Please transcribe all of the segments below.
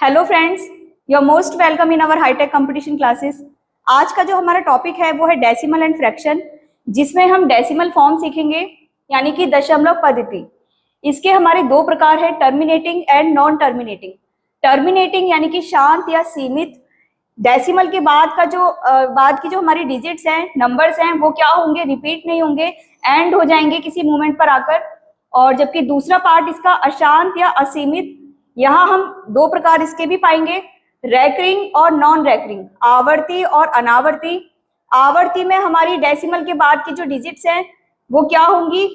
Hello friends, you are most welcome in our hitech competition classes. आज का जो हमारा टॉपिक है वो है डेसिमल एंड फ्रैक्शन, जिसमें हम डेसिमल फॉर्म सीखेंगे यानी कि दशमलव पद्धति। इसके हमारे दो प्रकार है, terminating and non terminating. Terminating यानी कि शांत या सीमित। डेसिमल के बाद का जो बाद की जो हमारी डिजिट्स हैं, नंबर्स हैं, वो क्या होंगे, रिपीट नहीं होंगे, एंड हो जाएंगे किसी मोमेंट पर आकर। और जबकि दूसरा पार्ट इसका अशांत या असीमित। यहाँ हम दो प्रकार इसके भी पाएंगे, रैकरिंग और नॉन रैकरिंग, आवर्ती और अनावर्ती। आवर्ती में हमारी डेसिमल के बाद की जो डिजिट्स हैं वो क्या होंगी,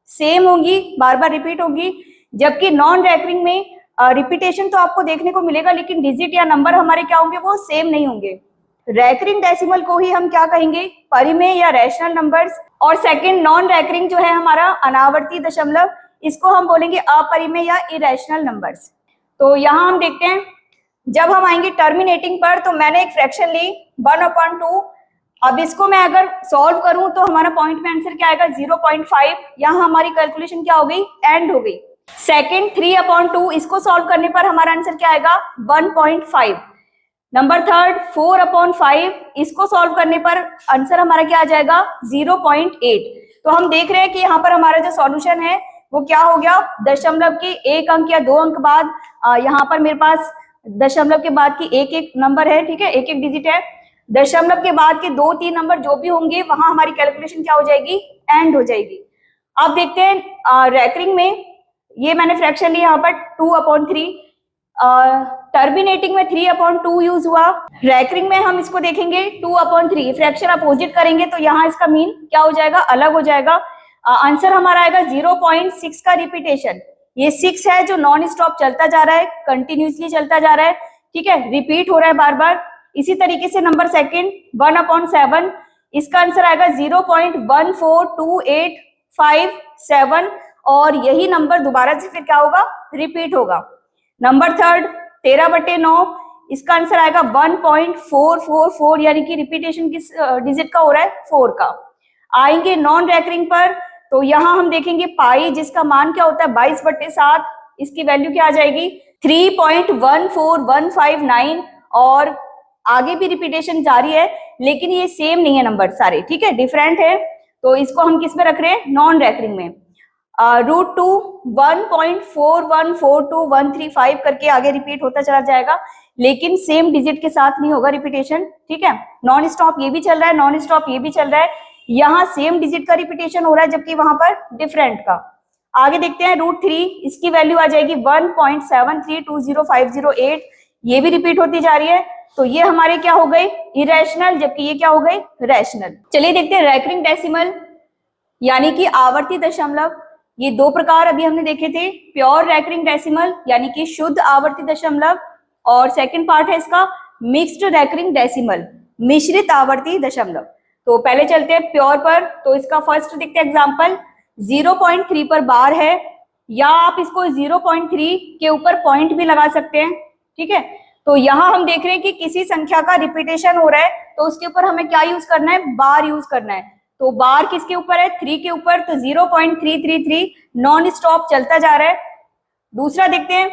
सेम होंगी, बार बार रिपीट होगी। जबकि नॉन रैकरिंग में रिपीटेशन तो आपको देखने को मिलेगा, लेकिन डिजिट या नंबर हमारे क्या होंगे, वो सेम नहीं होंगे। रैकरिंग डेसिमल को ही हम क्या कहेंगे, परिमेय या रैशनल नंबर्स। और सेकंड नॉन रैकरिंग जो है हमारा अनावर्ती दशमलव, इसको हम बोलेंगे अपरिमेय या इरेशनल नंबर्स। तो यहाँ हम देखते हैं, जब हम आएंगे टर्मिनेटिंग पर, तो मैंने एक फ्रैक्शन ली 1/2। अब इसको मैं अगर सॉल्व करूं तो हमारा पॉइंट में आंसर क्या आएगा, 0.5। यहाँ हमारी कैलकुलेशन क्या हो गई, एंड हो गई। सेकंड 3/2, इसको सॉल्व करने पर हमारा आंसर क्या आएगा, 1.5। नंबर थर्ड 4/5, इसको सॉल्व करने पर आंसर हमारा क्या आ जाएगा, 0.8। तो हम देख रहे हैं कि यहाँ पर हमारा जो सॉल्यूशन है वो क्या हो गया, दशमलव के एक अंक या दो अंक बाद, यहाँ पर मेरे पास दशमलव के बाद की एक एक नंबर है, ठीक है, एक एक डिजिट है। दशमलव के बाद के 2-3 नंबर जो भी होंगे वहां हमारी कैलकुलेशन क्या हो जाएगी, एंड हो जाएगी। अब देखते हैं रैकरिंग में, ये मैंने फ्रैक्शन लिया यहाँ पर 2/3। टर्मिनेटिंग में 3/2 यूज हुआ। रैकरिंग में हम इसको देखेंगे 2/3। फ्रैक्शन अपोजिट करेंगे तो यहाँ इसका मीन क्या हो जाएगा, अलग हो जाएगा। आंसर हमारा आएगा 0.6 का रिपीटेशन। ये 6 है जो नॉन स्टॉप चलता जा रहा है, कंटिन्यूसली चलता जा रहा है, ठीक है, रिपीट हो रहा है बार बार। इसी तरीके से नंबर सेकंड 1/7, इसका आंसर आएगा 0.142857, और यही नंबर दोबारा से फिर क्या होगा, रिपीट होगा। नंबर थर्ड 13/9, इसका आंसर आएगा 1.444, यानी कि रिपीटेशन किस डिजिट का हो रहा है, 4 का। आएंगे नॉन रैकरिंग पर, तो यहां हम देखेंगे पाई, जिसका मान क्या होता है 22/7, इसकी वैल्यू क्या आ जाएगी 3.14159, और आगे भी रिपीटेशन जारी है, लेकिन ये सेम नहीं है नंबर सारे, ठीक है, डिफरेंट है। तो इसको हम किस में रख रहे हैं, नॉन रैकरिंग में। √2 1.4142,135 करके आगे रिपीट होता चला जाएगा, लेकिन सेम डिजिट के साथ नहीं होगा रिपीटेशन, ठीक है। नॉन स्टॉप ये भी चल रहा है, नॉन स्टॉप ये भी चल रहा है, यहाँ सेम डिजिट का रिपीटेशन हो रहा है, जबकि वहां पर डिफरेंट का। आगे देखते हैं √3, इसकी वैल्यू आ जाएगी 1.7320,508, ये भी रिपीट होती जा रही है। तो ये हमारे क्या हो गए, इरेशनल, जबकि ये क्या हो गए, रैशनल। चलिए देखते हैं रैकरिंग डेसिमल यानी कि आवर्ती दशमलव। ये दो प्रकार अभी हमने देखे थे, प्योर रैकरिंग डेसिमल यानी कि शुद्ध आवर्ती दशमलव, और सेकंड पार्ट है इसका मिक्स्ड रैकरिंग डेसिमल, मिश्रित आवर्ती दशमलव। तो पहले चलते हैं प्योर पर। तो इसका फर्स्ट देखते हैं एग्जांपल, 0.3 पर बार है, या आप इसको 0.3 के ऊपर पॉइंट भी लगा सकते हैं, ठीक है। तो यहाँ हम देख रहे हैं कि किसी संख्या का रिपीटेशन हो रहा है, तो उसके ऊपर हमें क्या यूज करना है, बार यूज करना है। तो बार किसके ऊपर है, 3 के ऊपर, तो 0.333 नॉन स्टॉप चलता जा रहा है। दूसरा देखते हैं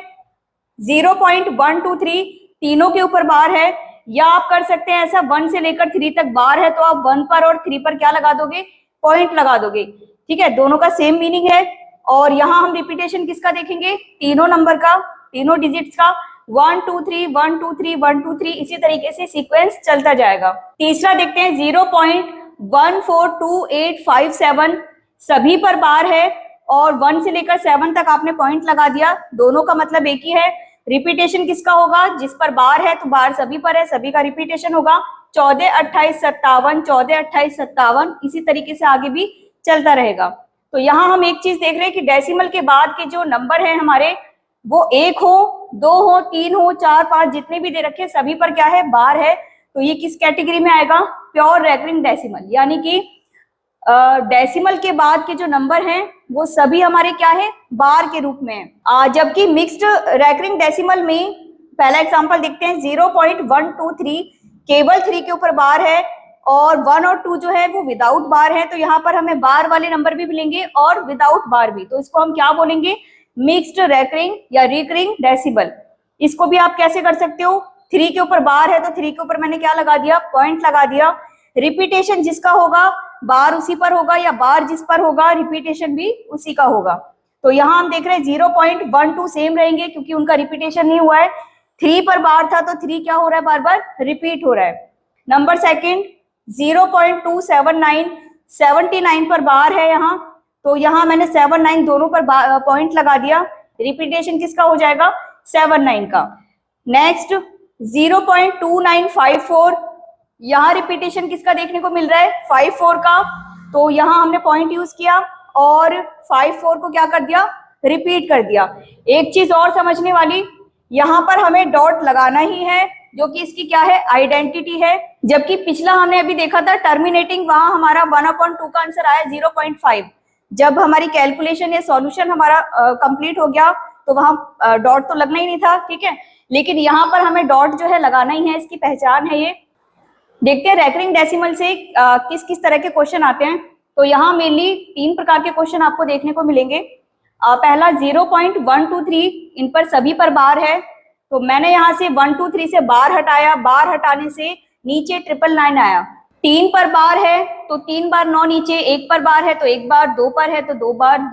0.123, तीनों के ऊपर बार है, या आप कर सकते हैं ऐसा 1 से लेकर 3 तक बार है, तो आप 1 पर और 3 पर क्या लगा दोगे, पॉइंट लगा दोगे, ठीक है, दोनों का सेम मीनिंग है। और यहाँ हम रिपीटेशन किसका देखेंगे, तीनों नंबर का, तीनों डिजिट्स का, 1 2 3 1 2 3 1 2 3, इसी तरीके से सीक्वेंस चलता जाएगा। तीसरा देखते हैं 0.142857, सभी पर बार है, और 1 से लेकर 7 तक आपने पॉइंट लगा दिया, दोनों का मतलब एक ही है। रिपीटेशन किसका होगा, जिस पर बार है तो बार सभी पर है, सभी का रिपीटेशन होगा। 14 28 57, 14 28 57, इसी तरीके से आगे भी चलता रहेगा। तो यहाँ हम एक चीज देख रहे हैं कि डेसिमल के बाद के जो नंबर हैं हमारे, वो 1 हो, 2 हो, 3 हो, 4 5, जितने भी दे रखे सभी पर क्या है, बार है। तो ये किस कैटेगरी में आएगा, प्योर रैकरिंग डेसिमल, यानी कि डेसिमल के बाद के जो नंबर हैं वो सभी हमारे क्या है, बार के रूप में है। जबकि मिक्स्ड रैकरिंग डेसिमल में पहला एग्जांपल देखते हैं 0.123, केवल 3 के ऊपर बार है, और 1 और 2 जो है वो विदाउट बार है। तो यहाँ पर हमें बार वाले नंबर भी मिलेंगे और विदाउट बार भी, तो इसको हम क्या बोलेंगे, मिक्स्ड रैकरिंग या रिकरिंग डेसिमल। इसको भी आप कैसे कर सकते हो, 3 के ऊपर बार है तो 3 के ऊपर मैंने क्या लगा दिया, पॉइंट लगा दिया। रिपीटेशन जिसका होगा बार उसी पर होगा, या बार जिस पर होगा रिपीटेशन भी उसी का होगा। तो यहाँ हम देख रहे हैं 0.12 सेम रहेंगे क्योंकि उनका रिपीटेशन नहीं हुआ है। 3 पर बार था तो 3 क्या हो रहा है, बार बार रिपीट हो रहा है। नंबर सेकंड 0.279, 79 पर बार है यहाँ, तो यहाँ मैंने 79 दोनों पर पॉइंट लगा दिया। रिपीटेशन किसका हो जाएगा, 79 का। नेक्स्ट 0.2954, यहाँ रिपीटेशन किसका देखने को मिल रहा है, 54 का, तो यहाँ हमने पॉइंट यूज किया और 54 को क्या कर दिया, रिपीट कर दिया। एक चीज और समझने वाली, यहाँ पर हमें डॉट लगाना ही है जो कि इसकी क्या है, आइडेंटिटी है। जबकि पिछला हमने अभी देखा था टर्मिनेटिंग, वहां हमारा 1/2 का आंसर आया 0.5। जब हमारी कैलकुलेशन या सॉल्यूशन हमारा कंप्लीट हो गया तो वहां डॉट तो लगना ही नहीं था, ठीक है। लेकिन यहाँ पर हमें डॉट जो है लगाना ही है, इसकी पहचान है ये। देखते हैं रैकरिंग डेसिमल से किस किस तरह के क्वेश्चन आते हैं। तो यहाँ मेनली 3 प्रकार के क्वेश्चन आपको देखने को मिलेंगे। पहला 0.123, इन पर सभी पर बार है, तो मैंने यहाँ से 123 से बार हटाया, बार हटाने से नीचे 999 आया। 3 पर बार है तो 3 बार 9 नीचे, 1 पर बार है तो 1 बार, 2 पर है तो 2 बार,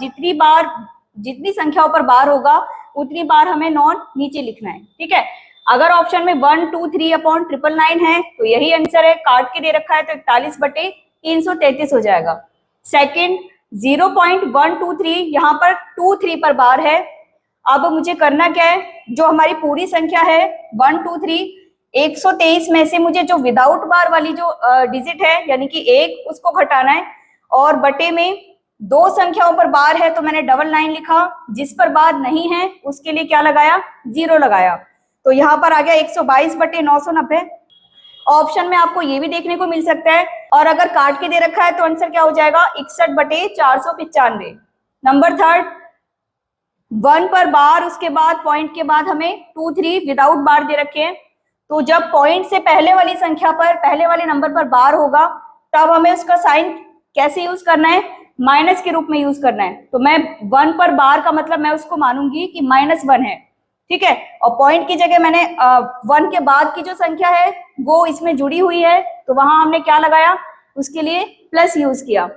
जितनी संख्याओं पर बार होगा उतनी बार हमें 9 नीचे लिखना है, ठीक है। अगर ऑप्शन में 1, 2, 3 अपॉन 999 है तो यही आंसर है। काट के दे रखा है तो 41/333 हो जाएगा। सेकंड 0.123, यहाँ पर 2, 3 पर बार है। अब मुझे करना क्या है, जो हमारी पूरी संख्या है 1, 2, 3, 123 में से मुझे जो विदाउट बार वाली जो डिजिट है यानी कि 1, उसको घटाना है। और बटे में 2 संख्याओं पर बार है तो मैंने 999 लिखा, जिस पर बार नहीं है उसके लिए क्या लगाया, 0 लगाया। तो यहाँ पर आ गया 122/990। ऑप्शन में आपको ये भी देखने को मिल सकता है, और अगर काट के दे रखा है तो आंसर क्या हो जाएगा, 61/495। नंबर थर्ड 1 पर बार, उसके बाद पॉइंट के बाद हमें 2, 3 विदाउट बार दे रखे हैं। तो जब पॉइंट से पहले वाली संख्या पर, पहले वाले नंबर पर बार होगा तब हमें उसका साइन कैसे यूज करना है, माइनस के रूप में यूज करना है। तो मैं 1 पर बार का मतलब मैं उसको मानूंगी कि -1 है, ठीक है। और पॉइंट की जगह मैंने 1 के बाद की जो संख्या है वो इसमें जुड़ी हुई है, तो वहां हमने क्या लगाया, उसके लिए प्लस यूज किया।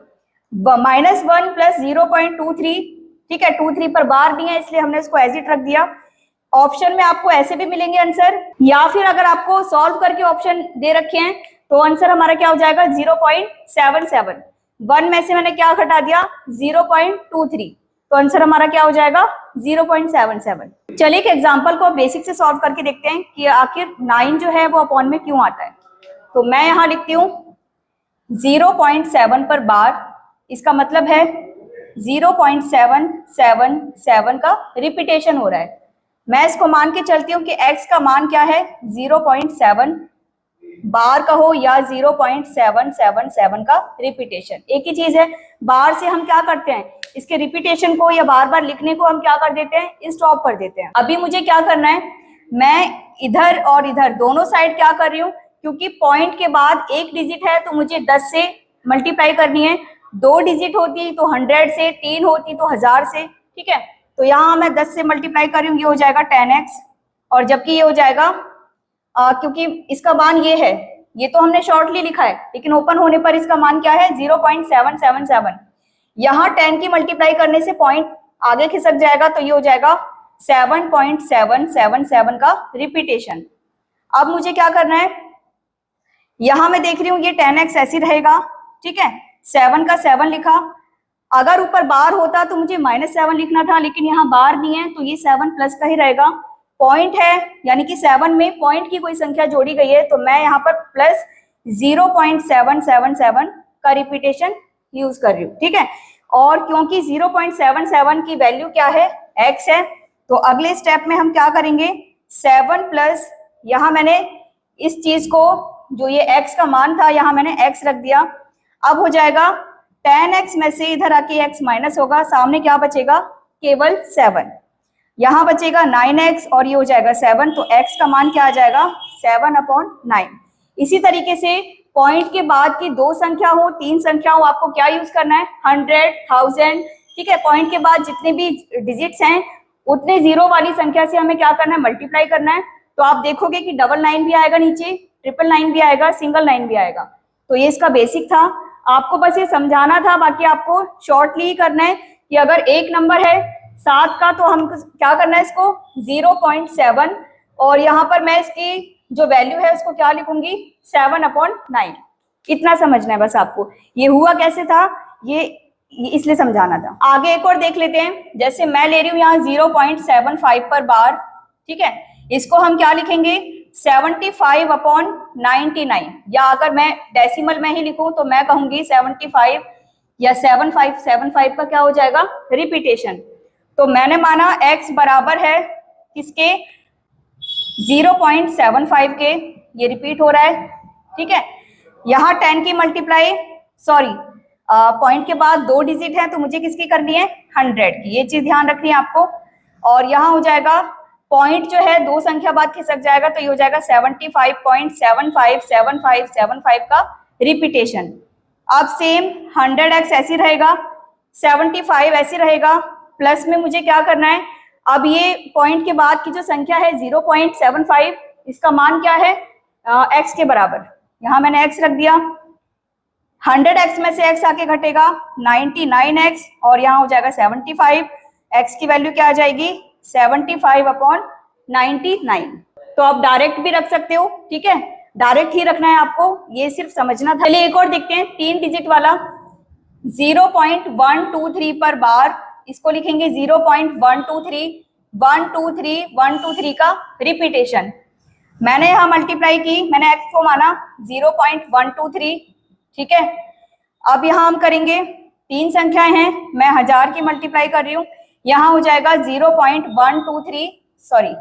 -1 प्लस 0.23, ठीक है। 2, 3 पर बार नहीं है इसलिए हमने इसको एज इट रख दिया। ऑप्शन में आपको ऐसे भी मिलेंगे आंसर, या फिर अगर आपको सॉल्व करके ऑप्शन दे रखे हैं तो आंसर हमारा क्या हो जाएगा, 0.77। 1 में से मैंने क्या घटा दिया, 0.23, तो आंसर हमारा क्या हो जाएगा, 0.77। चलिए एक एग्जांपल को बेसिक से सॉल्व करके देखते हैं कि आखिर 9 जो है वो अपॉन में क्यों आता है। तो मैं यहाँ लिखती हूँ 0.7 पर बार, इसका मतलब है 0.777 का रिपीटेशन हो रहा है। मैं इसको मान के चलती हूँ कि x का मान क्या है, 0.7 बार का हो या 0.777 का रिपीटेशन, एक ही चीज है। बार से हम क्या करते हैं, इसके रिपीटेशन को या बार बार लिखने को हम क्या कर देते हैं, स्टॉप कर देते हैं। अभी मुझे क्या करना है, मैं इधर और इधर दोनों साइड क्या कर रही हूँ, क्योंकि पॉइंट के बाद एक डिजिट है तो मुझे 10 से मल्टीप्लाई करनी है। 2 डिजिट होती तो 100 से, 3 होती तो 1000 से, ठीक है। तो यहाँ मैं 10 से मल्टीप्लाई कर रही हूँ, ये हो जाएगा 10x, और जबकि ये हो जाएगा क्योंकि इसका मान ये है, ये तो हमने शॉर्टली लिखा है लेकिन ओपन होने पर इसका मान क्या है, 0.777। यहाँ 10 की मल्टीप्लाई करने से पॉइंट आगे खिसक जाएगा तो ये हो जाएगा 7.777 का रिपीटेशन। अब मुझे क्या करना है, यहाँ मैं देख रही हूँ ये 10x ऐसी रहेगा, ठीक है। 7 का 7 लिखा, अगर ऊपर बार होता तो मुझे -7 लिखना था, लेकिन यहाँ बार नहीं है तो ये 7 प्लस का ही रहेगा। पॉइंट है यानी कि 7 में पॉइंट की कोई संख्या जोड़ी गई है तो मैं यहाँ पर प्लस 0.777 का रिपीटेशन यूज कर रही हूँ, ठीक है। और क्योंकि 0.77 की वैल्यू क्या है, x है, तो अगले स्टेप में हम क्या करेंगे, 7 प्लस, यहाँ मैंने इस चीज को, जो ये x का मान था यहाँ मैंने x रख दिया। अब हो जाएगा 10x में से इधर आके x माइनस होगा, सामने क्या बचेगा, केवल 7। यहाँ बचेगा 9x और ये हो जाएगा 7, तो x का मान क्या आ जाएगा, 7/9। इसी तरीके से पॉइंट के बाद की 2 संख्या हो, 3 संख्या हो, आपको क्या यूज करना है, 100, 1000, ठीक है। पॉइंट के बाद जितने भी डिजिट्स हैं उतने जीरो वाली संख्या से हमें क्या करना है, मल्टीप्लाई करना है। तो आप देखोगे कि 99 भी आएगा नीचे, 999 भी आएगा, सिंगल 9 भी आएगा। तो ये इसका बेसिक था, आपको बस ये समझाना था। बाकी आपको शॉर्टली ही करना है कि अगर एक नंबर है 7 का तो हम क्या करना है, इसको 0.7, और यहाँ पर मैं इसकी जो वैल्यू है उसको क्या लिखूंगी, 7/9। इतना समझना है बस आपको। ये हुआ कैसे था, ये इसलिए समझाना था। आगे एक और देख लेते हैं। जैसे मैं ले रही हूँ यहाँ 0.75 पर बार, ठीक है, इसको हम क्या लिखेंगे, 75/99, या अगर मैं डेसिमल में ही लिखूं तो मैं कहूंगी 75 या 7575 का क्या हो जाएगा, रिपीटेशन। तो मैंने माना x बराबर है किसके, 0.75 के, ये रिपीट हो रहा है, ठीक है। यहाँ 10 की मल्टीप्लाई, सॉरी पॉइंट के बाद 2 डिजिट है तो मुझे किसकी करनी है, 100 की, ये चीज ध्यान रखनी है आपको। और यहाँ हो जाएगा पॉइंट जो है 2 संख्या बाद खिसक जाएगा, तो ये हो जाएगा 75.757575 का रिपीटेशन। अब सेम 100x ऐसी रहेगा, 75 ऐसी रहेगा, प्लस में मुझे क्या करना है, अब ये पॉइंट के बाद की जो संख्या है 0.75, इसका मान क्या है, x के बराबर। यहाँ मैंने x रख दिया, 100x में से x आके घटेगा 99x, और यहाँ हो जाएगा 75, x की वैल्यू क्या आ जाएगी, 75/99। तो आप डायरेक्ट भी रख सकते हो, ठीक है, डायरेक्ट ही रखना है आपको, ये सिर्फ समझना था। चलिए एक और देखते हैं, 3 डिजिट वाला 0.123 पर बार, इसको लिखेंगे 0.123, 123 123 का रिपीटेशन। मैंने यहाँ मल्टीप्लाई की, मैंने x को माना 0.123, ठीक है। अब यहाँ हम करेंगे, 3 संख्याएं हैं, मैं 1000 की मल्टीप्लाई कर रही हूँ, यहाँ हो जाएगा 0.123, सॉरी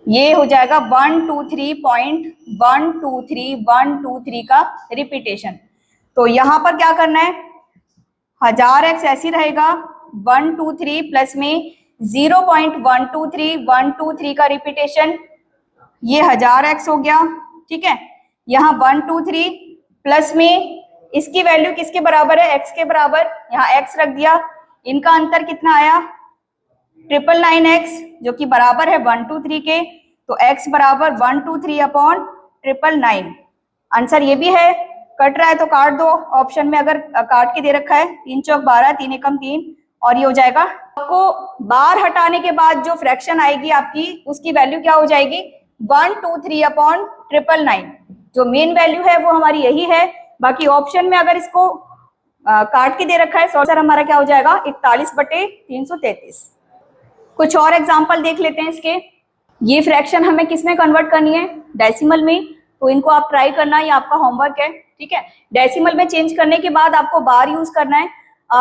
ये हो जाएगा 123.123 का रिपीटेशन। तो यहाँ पर क्या करना है, 1000x ऐसी रहेगा, 123 प्लस में 0.123 123 का रिपीटेशन, ये 1000x हो गया, ठीक है। यहाँ 123 प्लस में इसकी वैल्यू किसके बराबर है, x के बराबर, यहाँ x रख दिया, इनका अंतर कितना आया, 999x, जो कि बराबर है 123 के। तो x बराबर 123/999। आंसर ये भी है, कट रहा है तो काट दो, ऑप्शन में अगर काट के दे रखा है 3 चौक 12, 3 एकम 3, और ये हो जाएगा। आपको बार हटाने के बाद जो फ्रैक्शन आएगी आपकी, उसकी वैल्यू क्या हो जाएगी, 123/999। जो मेन वैल्यू है वो हमारी यही है। बाकी ऑप्शन में अगर इसको काट के दे रखा है, सर हमारा क्या हो जाएगा, 41/333। कुछ और एग्जाम्पल देख लेते हैं इसके। ये फ्रैक्शन हमें किस में कन्वर्ट करनी है, डेसिमल में, तो इनको आप ट्राई करना, ये आपका होमवर्क है, ठीक है। डेसिमल में चेंज करने के बाद आपको बार यूज करना है।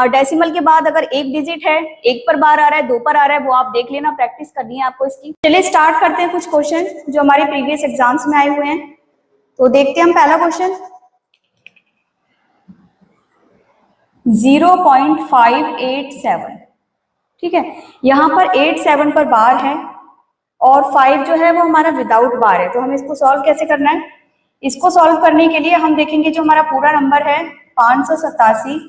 डेसिमल के बाद अगर 1 डिजिट है, 1 पर बार आ रहा है, 2 पर आ रहा है, वो आप देख लेना, प्रैक्टिस करनी है आपको इसकी। चलिए स्टार्ट करते हैं कुछ क्वेश्चन जो हमारे प्रीवियस एग्जाम्स में आए हुए हैं। तो देखते हैं हम पहला क्वेश्चन, 0.587, ठीक है। यहाँ पर 87 पर बार है और 5 जो है वो हमारा विदाउट बार है। तो हमें इसको सॉल्व कैसे करना है, इसको सॉल्व करने के लिए हम देखेंगे जो हमारा पूरा नंबर है 587,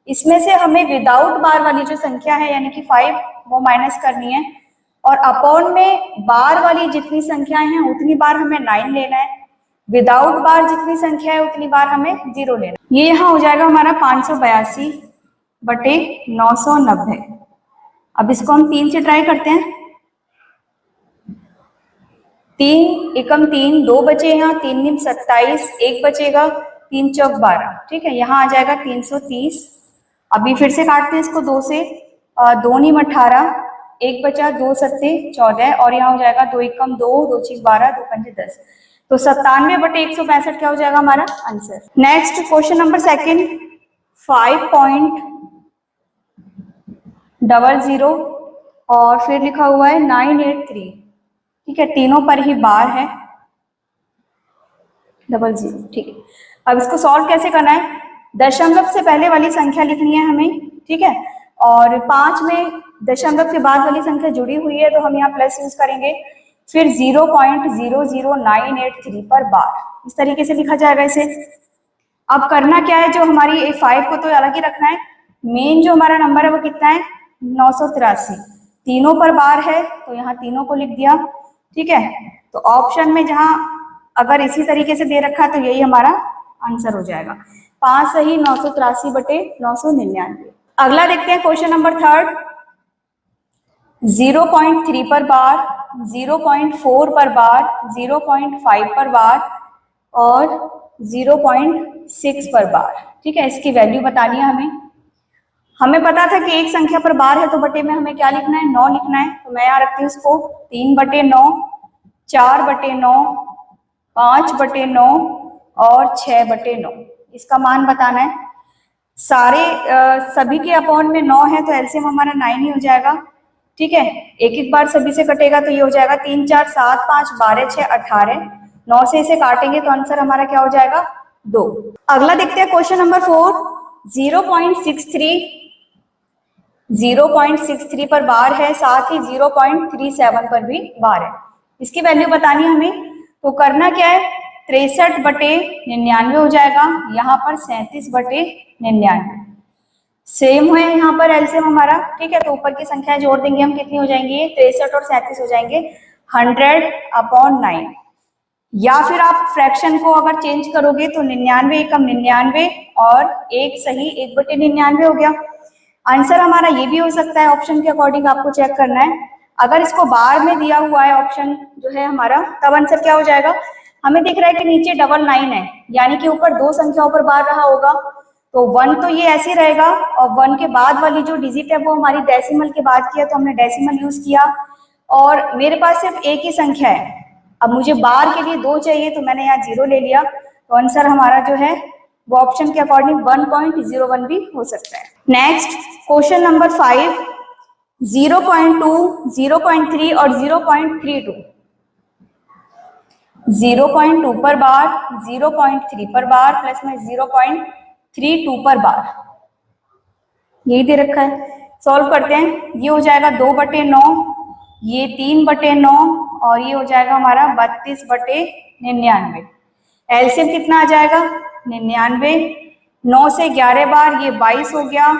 इसमें से हमें विदाउट बार वाली जो संख्या है यानी कि 5 वो माइनस करनी है, और अपॉन में बार वाली जितनी संख्याएं हैं उतनी बार हमें 9 लेना है, विदाउट बार जितनी संख्या है उतनी बार हमें 0 लेना है। ये यहाँ हो जाएगा हमारा 582/990। अब इसको हम 3 से ट्राई करते हैं, 3 एकम 3, 2 बचे यहाँ, 3 निम 27, 1 बचेगा, 3 चौक 12, ठीक है। यहाँ आ जाएगा 330। अभी फिर से काटते हैं इसको 2 से, 2 निम 18, 1 बचा, 2 सत्ते 14, और यहाँ हो जाएगा 2 एकम 2, 2 चीज 12, 2 पंजे 10। तो 97/165 क्या हो जाएगा हमारा answer. Next question number second, 5.00 और फिर लिखा हुआ है 983, ठीक है, तीनों पर ही बार है, 00, ठीक है। अब इसको सॉल्व कैसे करना है, दशमलव से पहले वाली संख्या लिखनी है हमें, ठीक है, और 5 में दशमलव के बाद वाली संख्या जुड़ी हुई है तो हम यहाँ प्लस यूज करेंगे, फिर 0.00983 पर बार, इस तरीके से लिखा जाएगा इसे। अब करना क्या है, जो हमारी 5 को तो अलग ही रखना है, मेन जो हमारा नंबर है वो कितना है 983, तीनों पर बार है तो यहाँ तीनों को लिख दिया। ठीक है, तो ऑप्शन में जहां अगर इसी तरीके से दे रखा है तो यही हमारा आंसर हो जाएगा। 5 सही 983 बटे 999। अगला देखते हैं क्वेश्चन नंबर थर्ड। 0.3 पर बार, 0.4 पर बार, 0.5 पर बार और 0.6 पर बार। ठीक है, इसकी वैल्यू बतानी है हमें पता था कि एक संख्या पर बार है तो बटे में हमें क्या लिखना है, 9 लिखना है। तो मैं यहाँ रखती हूँ इसको 3 बटे 9, 4 बटे 9, 5 बटे 9 और 6 बटे 9। इसका मान बताना है। सारे सभी के अपॉन में 9 है तो एलसीएम हमारा 9 ही हो जाएगा। ठीक है, एक एक बार सभी से कटेगा तो ये हो जाएगा 3 4 7 5 12 6 18। 9 से इसे काटेंगे तो आंसर हमारा क्या हो जाएगा, 2। अगला देखते हैं क्वेश्चन नंबर 4। 0.63 पर बार है, साथ ही 0.37 पर भी बार है। इसकी वैल्यू बतानी है हमें। तो करना क्या है, 63 बटे 99 हो जाएगा, यहाँ पर 37 बटे 99 सेम है यहाँ पर एलसीएम हमारा। ठीक है, तो ऊपर की संख्याएं जोड़ देंगे हम, कितनी हो जाएंगी, 63 और 37 हो जाएंगे 100/9। या फिर आप फ्रैक्शन को अगर चेंज करोगे तो 99 एकम 99 और 1 सही 1/99 हो गया। आंसर हमारा ये भी हो सकता है, ऑप्शन के अकॉर्डिंग आपको चेक करना है। अगर इसको बार में दिया हुआ है ऑप्शन जो है हमारा, तब आंसर क्या हो जाएगा। हमें दिख रहा है कि नीचे 99 है, यानी कि ऊपर 2 संख्याओं पर बार रहा होगा, तो 1 तो ये ऐसे ही रहेगा और 1 के बाद वाली जो डिजिट है वो हमारी डेसिमल के बाद की है, तो हमने डेसिमल यूज किया। और मेरे पास सिर्फ एक ही संख्या है, अब मुझे बार के लिए 2 चाहिए तो मैंने यहाँ 0 ले लिया, तो आंसर हमारा जो है वो ऑप्शन के अकॉर्डिंग 1.01 भी हो सकता है। Next question number 5। 0.2, 0.3 और 0.32। 0.2 पर बार, 0.3 पर बार प्लस में 0.32 पर बार, यही दे रखा है। सॉल्व करते हैं। ये हो जाएगा 2/9, ये 3/9 और ये हो जाएगा हमारा 32/99। एलसीएम कितना आ जाएगा, 99। 9 से 11 बार ये 22 हो गया।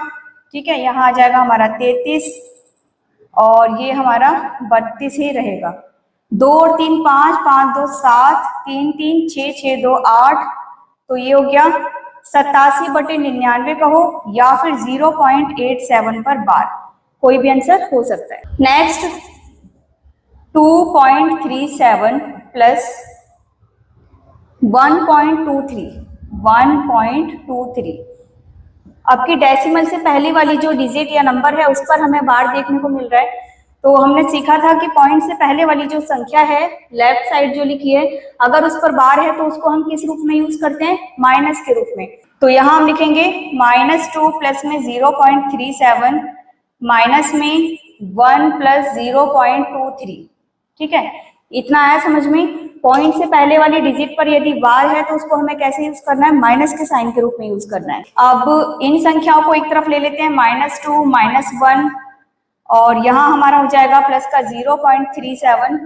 ठीक है, यहाँ आ जाएगा हमारा 33 और ये हमारा 32 ही रहेगा। 2 और 3 5, 5 2 7, 3 3 6 6 2 8, तो ये हो गया 87/99 कहो या फिर 0.87 पर बार, कोई भी आंसर हो सकता है। Next 2.37 plus 1.23, 1.23। आपकी डेसिमल से पहली वाली जो डिजिट या नंबर है उस पर हमें बार देखने को मिल रहा है। तो हमने सीखा था कि पॉइंट से पहले वाली जो संख्या है लेफ्ट साइड जो लिखी है, अगर उस पर बार है तो उसको हम किस रूप में यूज करते हैं, माइनस के रूप में। तो यहाँ हम लिखेंगे -2 प्लस में 0.37 माइनस में 1 प्लस 0.23। ठीक है, इतना आया समझ में। पॉइंट से पहले वाली डिजिट पर यदि बार है तो उसको हमें कैसे यूज करना है, माइनस के साइन के रूप में यूज करना है। अब इन संख्याओं को एक तरफ ले लेते हैं, -2 -1 और यहाँ हमारा हो जाएगा प्लस का 0.37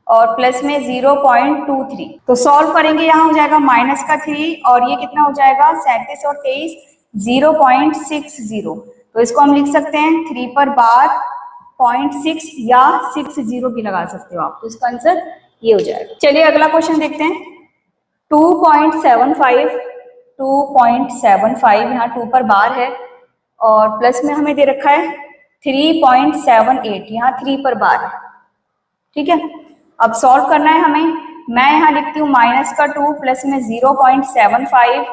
और प्लस में 0.23। तो सॉल्व करेंगे, यहाँ हो जाएगा माइनस का 3 और ये कितना हो जाएगा 37 और 23 0.60। तो इसको हम लिख सकते हैं 3 पर बार 0.6 या 60 भी लगा सकते हो आप, तो इसका आंसर ये हो जाएगा। चलिए अगला क्वेश्चन देखते हैं। 2.75, 2.75 यहाँ 2 पर बार है और प्लस में हमें दे रखा है 3.78, यहाँ 3 पर बार है। ठीक है, अब सॉल्व करना है हमें। मैं यहाँ लिखती हूँ माइनस का 2 प्लस में 0.75।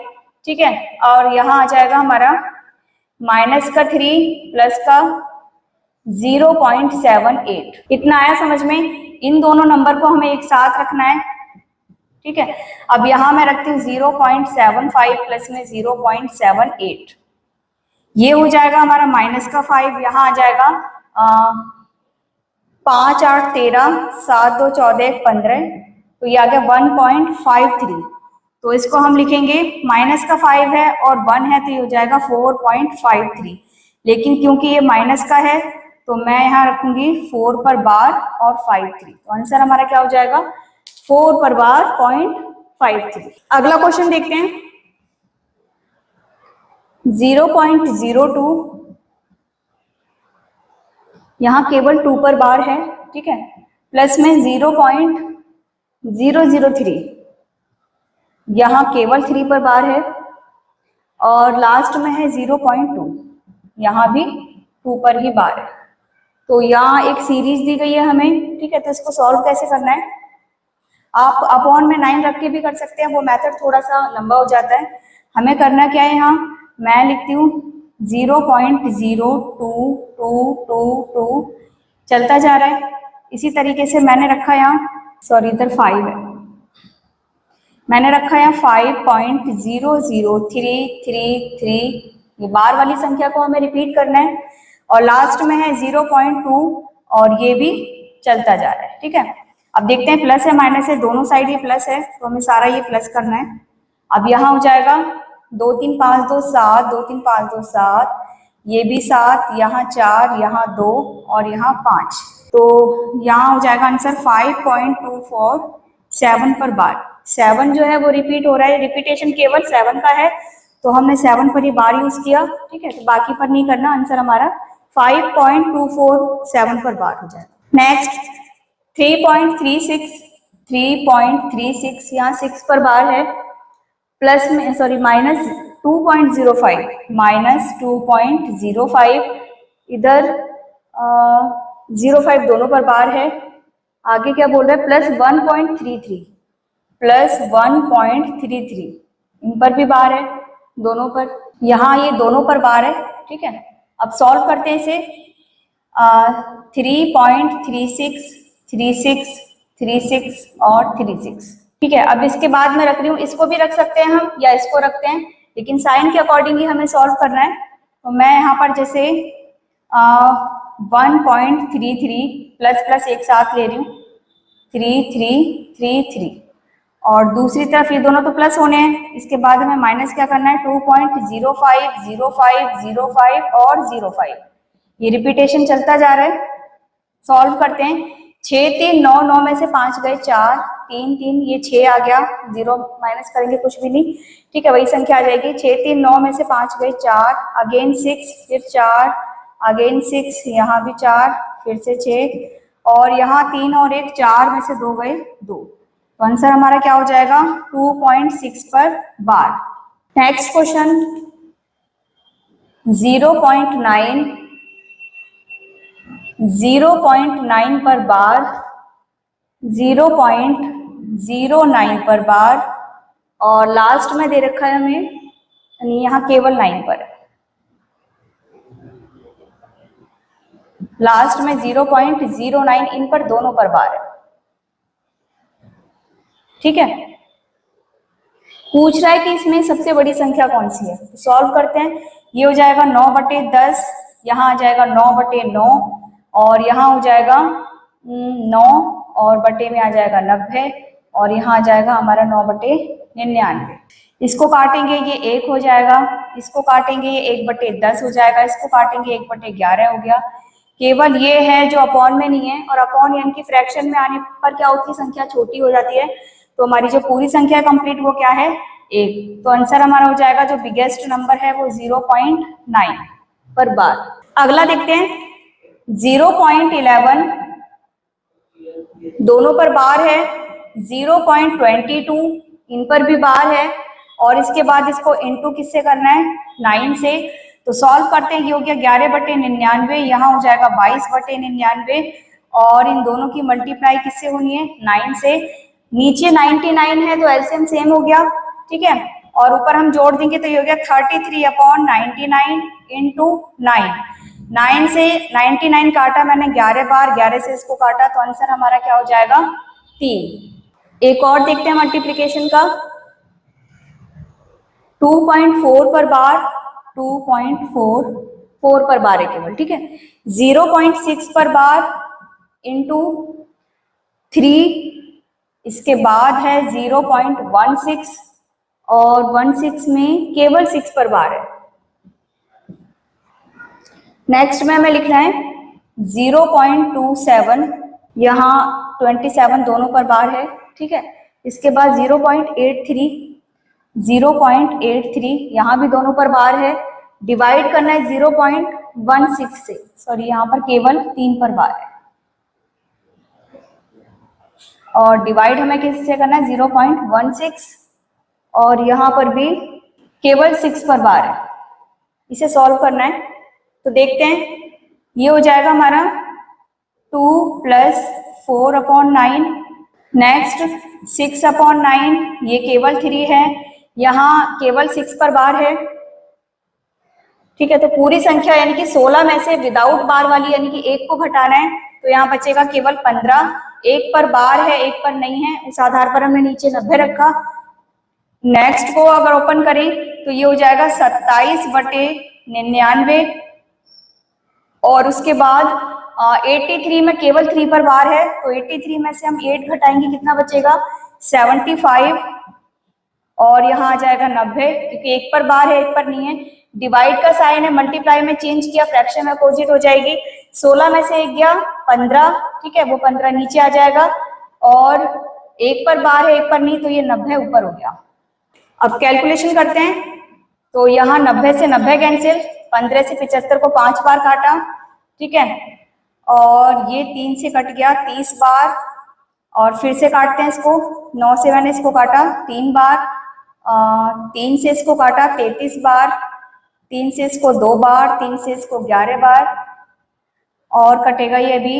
ठीक है, और यहाँ आ जाएगा हमारा माइनस का 3 प्लस का 0.78। इतना आया समझ में। इन दोनों नंबर को हमें एक साथ रखना है। ठीक है, अब यहाँ मैं रखती हूँ 0.75 प्लस में 0.78, ये हो जाएगा हमारा माइनस का 5, यहाँ आ जाएगा 5 8 13, 7 2 14 15, तो ये आ गया 1.53। तो इसको हम लिखेंगे, माइनस का 5 है और 1 है तो ये हो जाएगा 4.53। लेकिन क्योंकि ये माइनस का है तो मैं यहाँ रखूंगी 4 पर बार और 53, तो आंसर हमारा क्या हो जाएगा 4 पर बार 0.53। अगला क्वेश्चन देखते हैं। 0.02, यहाँ केवल 2 पर बार है, ठीक है। प्लस में 0.003, यहाँ केवल 3 पर बार है, और लास्ट में है 0.2, यहाँ भी 2 पर ही बार है। तो यहाँ एक सीरीज दी गई है हमें, ठीक है। तो इसको सॉल्व कैसे करना है, आप अपॉन में 9 रख के भी कर सकते हैं, वो मेथड थोड़ा सा लंबा हो जाता है। हमें करना क्या है, यहाँ मैं लिखती हूँ 0.02222 चलता जा रहा है। इसी तरीके से मैंने रखा यहाँ, सॉरी इधर 5 है, मैंने रखा यहाँ 5.00333, ये बार वाली संख्या को हमें रिपीट करना है, और लास्ट में है 0.2, और ये भी चलता जा रहा है, ठीक है। अब देखते हैं प्लस है माइनस है, दोनों साइड ये प्लस है, तो हमें सारा ये प्लस करना है। अब यहाँ हो जाएगा 2 3 5 2 7, 2 3 5 2 7, ये भी 7, यहाँ 4, यहाँ 2 और यहाँ 5, तो यहाँ हो जाएगा आंसर 5.247 पर बार। 7 जो है वो रिपीट हो रहा है, रिपीटेशन केवल 7 का है, तो हमने 7 पर ही बार यूज किया, ठीक है। तो बाकी पर नहीं करना, आंसर हमारा 5.247 पर बार हो जाएगा। नेक्स्ट 3.36, यहाँ 6 पर बार है, प्लस में सॉरी माइनस 2.05, इधर 0.5 दोनों पर बार है। आगे क्या बोल रहा है, प्लस 1.33, इन पर भी बार है, दोनों पर, यहाँ ये दोनों पर बार है, ठीक है। अब सॉल्व करते हैं इसे, 3.36 और 36, ठीक है। अब इसके बाद मैं रख रही हूँ, इसको भी रख सकते हैं हम या इसको रखते हैं, लेकिन साइन के अकॉर्डिंग ही हमें सॉल्व करना है। तो मैं यहाँ पर जैसे 1.33 प्लस प्लस एक साथ ले रही हूँ, 3333, और दूसरी तरफ ये दोनों तो प्लस होने हैं। इसके बाद हमें माइनस क्या करना है, 2.05 05 05 और 05, ये रिपीटेशन चलता जा रहा है। सॉल्व करते हैं, 6 3 9, 9 में से 5 गए 4, 3 3, ये 6 आ गया, 0 माइनस करेंगे कुछ भी नहीं, ठीक है, वही संख्या आ जाएगी। 6 3 9 में से 5 गए 4, अगेन 6, फिर 4, अगेन 6, यहाँ भी 4, फिर से 6, और यहाँ 3 और 1, 4 में से 2 गए 2, तो आंसर हमारा क्या हो जाएगा, 2.6 पर बार। नेक्स्ट क्वेश्चन 0.9 पर बार, 0.09 पर बार, और लास्ट में दे रखा है हमें, यानी यहाँ केवल 9 पर, लास्ट में 0.09, इन पर दोनों पर बार है, ठीक है। पूछ रहा है कि इसमें सबसे बड़ी संख्या कौन सी है, तो सॉल्व करते हैं। ये हो जाएगा 9/10, यहाँ आ जाएगा 9/9, और यहाँ हो जाएगा 9 और बटे में आ जाएगा 90, और यहाँ आ जाएगा हमारा 9/99। इसको काटेंगे ये 1 हो जाएगा, इसको काटेंगे ये 1/10 हो जाएगा, इसको काटेंगे 1/11 हो गया। केवल ये है जो अपॉन में नहीं है, और अपॉन यानी कि फ्रैक्शन में आने पर क्या होती है, संख्या छोटी हो जाती है, तो हमारी जो पूरी संख्या कंप्लीट वो क्या है, 1, तो आंसर हमारा हो जाएगा जो बिगेस्ट नंबर है वो 0.9 पर बार। अगला देखते हैं 0.11, दोनों पर बार है, 0.22, इन पर भी बार है, और इसके बाद इसको इनटू किससे करना है, 9 से, तो सॉल्व करते हैं। ये हो गया 11/99, यहाँ हो जाएगा 22/99, और इन दोनों की मल्टीप्लाई किससे होनी है, 9 से। नीचे 99 है तो एलसीएम सेम हो गया, ठीक है, और ऊपर हम जोड़ देंगे तो ये हो गया 33/99 इंटू 9, 9 से 99 काटा मैंने 11 बार, 11 से इसको काटा, तो आंसर हमारा क्या हो जाएगा, 3। एक और देखते हैं मल्टीप्लिकेशन का, 2.4 पर बार, 2.44 पर बार है केवल, ठीक है। 0.6 पर बार इंटू 3, इसके बाद है 0.16, और 16 में केवल 6 पर बार है। नेक्स्ट में हमें लिखना है 0.27, यहाँ 27 दोनों पर बार है, ठीक है। इसके बाद 0.83, यहाँ भी दोनों पर बार है, डिवाइड करना है 0.16 से, सॉरी यहाँ पर केवल 3 पर बार है, और डिवाइड हमें किससे करना है 0.16, और यहाँ पर भी केवल 6 पर बार है। इसे सॉल्व करना है तो देखते हैं, ये हो जाएगा हमारा 2 + 4/9, नेक्स्ट 6/9, ये केवल 3 है, यहाँ केवल 6 पर बार है। ठीक है, तो पूरी संख्या यानी कि 16 में से विदाउट बार वाली यानी कि 1 को घटाना है, तो यहाँ बचेगा केवल 15। 1 पर बार है, 1 पर नहीं है, उस आधार पर हमने नीचे 90 रखा। नेक्स्ट को अगर ओपन करें तो ये हो जाएगा 27/99, और उसके बाद 83 में केवल 3 पर बार है, तो 83 में से हम 8 घटाएंगे, कितना बचेगा 75, और यहाँ आ जाएगा 90, क्योंकि 1 पर बार है 1 पर नहीं है। डिवाइड का साइन है, मल्टीप्लाई में चेंज किया, फ्रैक्शन में अपोजिट हो जाएगी। 16 में से 1 गया 15, ठीक है, वो 15 नीचे आ जाएगा, और 1 पर बार है 1 पर नहीं, तो ये 90 ऊपर हो गया। अब कैलकुलेशन करते हैं, तो यहाँ 90 से 90 कैंसिल, 15 से 75 को 5 बार काटा, ठीक है, और ये 3 से कट गया 30 बार, और फिर से काटते हैं इसको, 9 से मैंने इसको काटा 3 बार, 3 से इसको काटा 33 बार, 3 से इसको 2 बार, 3 से इसको 11 बार, और कटेगा ये भी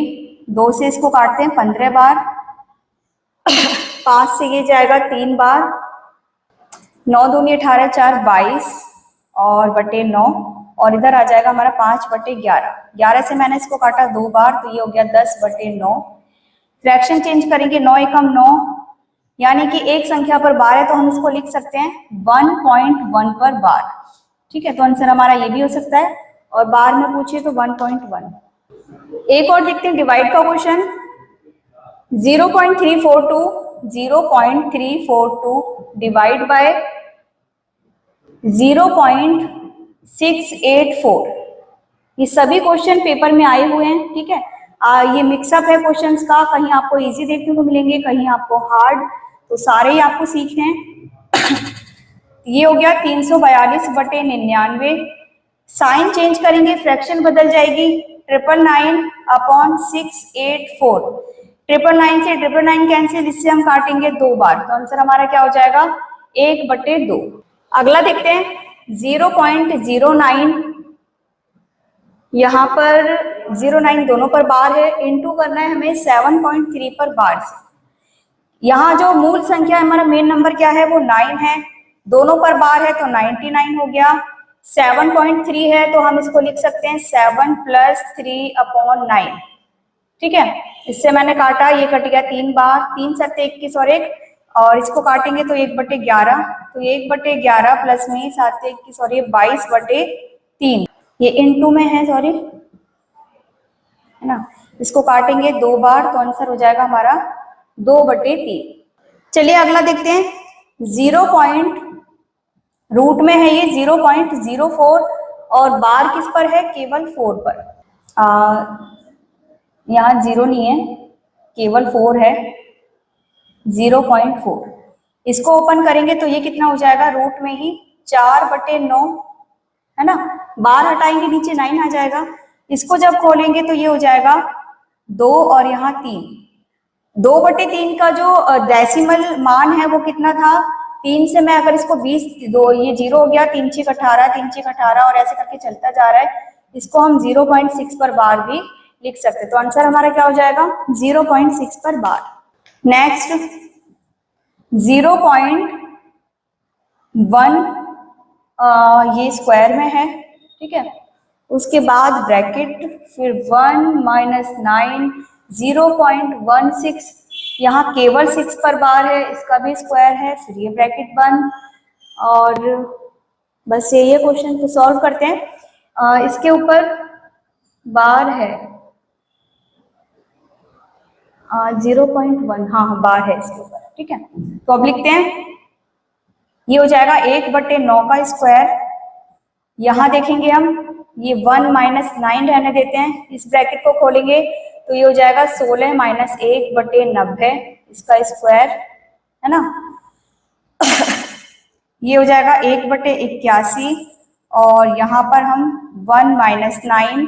2 से इसको काटते हैं 15 बार, 5 से ये जाएगा 3 बार, 9 दूनी 18, 4 22, और बटे 9, और इधर आ जाएगा हमारा 5/11। 11 से मैंने इसको काटा 2 बार, तो ये हो गया 10/9। फ्रैक्शन चेंज करेंगे, 9 एकम 9, यानी कि एक संख्या पर बार है, तो हम इसको लिख सकते हैं 1.1 पर बार। ठीक है, तो आंसर हमारा ये भी हो सकता है, और बार में पूछिए तो 1.1। एक और देखते हैं डिवाइड का क्वेश्चन, 0.342 डिवाइड बाय 0.684। ये सभी क्वेश्चन पेपर में आए हुए हैं, ठीक है। ये मिक्सअप है क्वेश्चंस का, कहीं आपको इजी देखने को मिलेंगे, कहीं आपको हार्ड, तो सारे ही आपको सीखने हैं। ये हो गया 342/99, साइन चेंज करेंगे, फ्रैक्शन बदल जाएगी, 999/684, 999 से 999 कैंसिल, इससे हम काटेंगे 2 बार, तो आंसर हमारा क्या हो जाएगा 1/2। अगला देखते हैं 0.09, यहाँ पर 09 दोनों पर बार है, इनटू करना है हमें 7.3 पर बार से। यहाँ जो मूल संख्या हमारा मेन नंबर क्या है वो 9 है, दोनों पर बार है तो 99 हो गया। 7.3 है तो हम इसको लिख सकते हैं 7 + 3/9, ठीक है। इससे मैंने काटा, ये कट गया 3 बार, 3 × 7 = 21 और 1, और इसको काटेंगे तो 1/11, तो 1/11 प्लस में 7 × 21 और ये 22/3, ये इनटू में है, सॉरी, है ना। इसको काटेंगे 2 बार, तो आंसर हो जाएगा हमारा 2/3। चलिए अगला देखते हैं, 0. रूट में है ये 0.04, और बार किस पर है, केवल 4 पर। यहाँ 0 नहीं है, केवल 4 है, 0.4। इसको ओपन करेंगे तो ये कितना हो जाएगा, रूट में ही 4/9, है ना। बार हटाएंगे नीचे 9 आ जाएगा। इसको जब खोलेंगे तो ये हो जाएगा 2 और यहाँ 3। 2/3 का जो डेसिमल मान है वो कितना था, 3 से मैं अगर इसको 20, 2 ये 0 हो गया, 3 × 18, 3 × 18, और ऐसे करके चलता जा रहा है। इसको हम 0.6 पर बार भी लिख सकते हैं, तो आंसर हमारा क्या हो जाएगा 0.6 पर बार। नेक्स्ट 0.1, ये स्क्वायर में है, ठीक है। उसके बाद ब्रैकेट, फिर 1 - 9, 0.16, यहाँ केवल 6 पर बार है, इसका भी स्क्वायर है, फिर ये ब्रैकेट बंद, और बस ये क्वेश्चन को सॉल्व करते हैं। इसके ऊपर बार है 0.1, हाँ बार है इसके ऊपर, ठीक है। तो अब लिखते हैं, ये हो जाएगा 1/9 का स्क्वायर। यहाँ देखेंगे हम, ये 1 - 9 रहने देते हैं, इस ब्रैकेट को खोलेंगे तो ये हो जाएगा 16 - 1/90, इसका स्क्वायर, है ना। ये हो जाएगा 1/81, और यहाँ पर हम 1 माइनस 9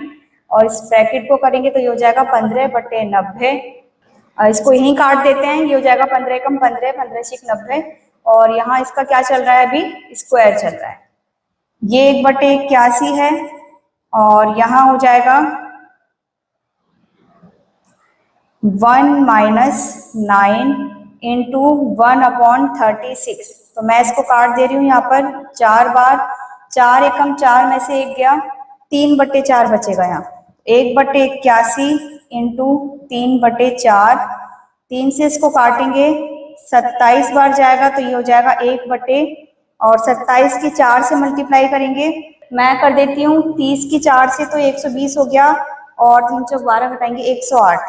और इस ब्रैकेट को करेंगे तो ये हो जाएगा 15/90। इसको यहीं काट देते हैं, ये हो जाएगा 15 एकम 15, 15 छीक 90। और यहाँ इसका क्या चल रहा है, अभी स्क्वायर चल रहा है। ये 1/81 है और यहाँ हो जाएगा 1 माइनस 9 इंटू 1/36। तो मैं इसको काट दे रही हूँ यहाँ पर 4 बार। 4 एकम 4 में से 1 गया, 3/4 बचेगा यहाँ। 1/81 इंटू 3/4, 3 से इसको काटेंगे 27 बार जाएगा तो ये हो जाएगा 1/27 की 4 से मल्टीप्लाई करेंगे। मैं कर देती हूँ 30 की 4 से तो 120 हो गया और 3 चौक 12 घटाएंगे 108।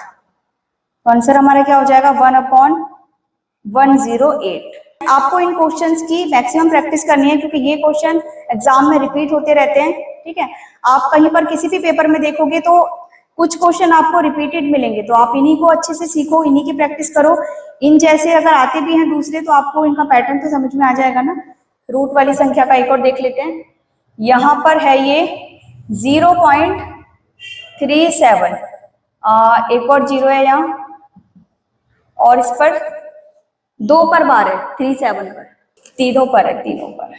तो आंसर हमारा क्या हो जाएगा 1/108। आपको इन क्वेश्चंस की मैक्सिमम प्रैक्टिस करनी है क्योंकि ये क्वेश्चन एग्जाम में रिपीट होते रहते हैं। ठीक है, आप कहीं पर किसी भी पेपर में देखोगे तो कुछ क्वेश्चन आपको रिपीटेड मिलेंगे, तो आप इन्हीं को अच्छे से सीखो, इन्हीं की प्रैक्टिस करो। इन जैसे अगर आते भी हैं दूसरे तो आपको इनका पैटर्न तो समझ में आ जाएगा ना। रूट वाली संख्या का एक और देख लेते हैं। यहाँ पर है ये 0.37, एक और 0 है यहाँ और इस पर 2 पर बार है, 37 पर, तीनों पर है, तीनों पर।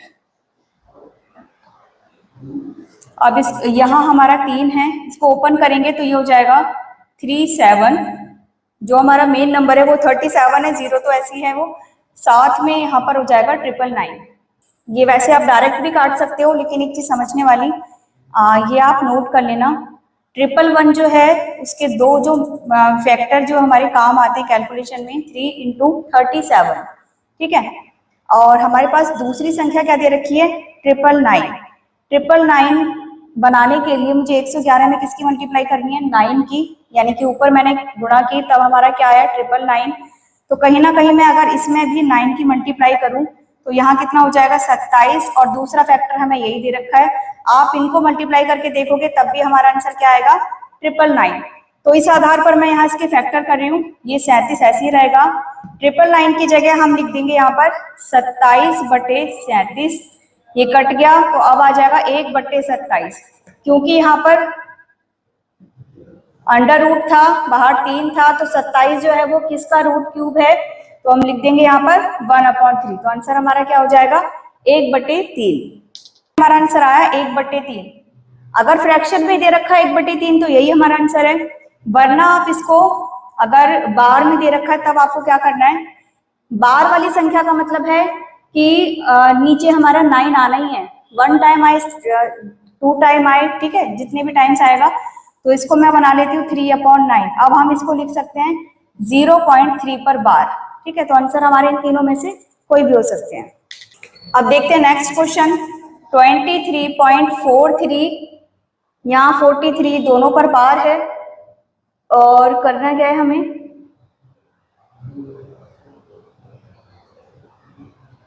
अब इस यहाँ हमारा 3 है, इसको ओपन करेंगे तो ये हो जाएगा 37। जो हमारा मेन नंबर है वो 37 है, 0 तो ऐसी है वो। साथ में यहाँ पर हो जाएगा 999। ये वैसे आप डायरेक्ट भी काट सकते हो लेकिन एक चीज समझने वाली, ये आप नोट कर लेना। 111 जो है उसके दो जो फैक्टर जो हमारे काम आते हैं कैलकुलेशन में, 3 इंटू 37। ठीक है, और हमारे पास दूसरी संख्या क्या दे रखी है 999। 999 बनाने के लिए मुझे 111 में किसकी मल्टीप्लाई करनी है 9 की, यानी कि ऊपर मैंने गुणा की तब हमारा क्या आया 999। तो कहीं ना कहीं मैं अगर इसमें भी 9 की मल्टीप्लाई करूं तो यहाँ कितना हो जाएगा 27 और दूसरा फैक्टर हमें यही दे रखा है। आप इनको मल्टीप्लाई करके देखोगे तब भी हमारा आंसर क्या आएगा 999। तो इस आधार पर मैं यहाँ इसके फैक्टर कर रही हूँ, ये 37 ऐसे ही रहेगा। 999 की जगह हम लिख देंगे यहाँ पर 27/37। ये कट गया तो अब आ जाएगा 1/27, क्योंकि यहाँ पर अंडर रूट था, बाहर 3 था, तो 27 जो है वो किसका रूट क्यूब है, तो हम लिख देंगे यहाँ पर 1/3। तो आंसर हमारा क्या हो जाएगा 1/3। हमारा आंसर आया 1/3। अगर फ्रैक्शन में दे रखा है 1/3 तो यही हमारा आंसर है, वरना आप इसको अगर बार में दे रखा है तब आपको क्या करना है, बार वाली संख्या का मतलब है कि नीचे हमारा 9 आना ही है। 1 टाइम आए, 2 टाइम आए, ठीक है, जितने भी टाइम्स आएगा। तो इसको मैं बना लेती हूँ 3/9। अब हम इसको लिख सकते हैं 0.3 पर बार। ठीक है, तो आंसर हमारे इन तीनों में से कोई भी हो सकते हैं। अब देखते हैं नेक्स्ट क्वेश्चन 23.43। यहाँ 43 दोनों पर बार है और करना क्या है हमें,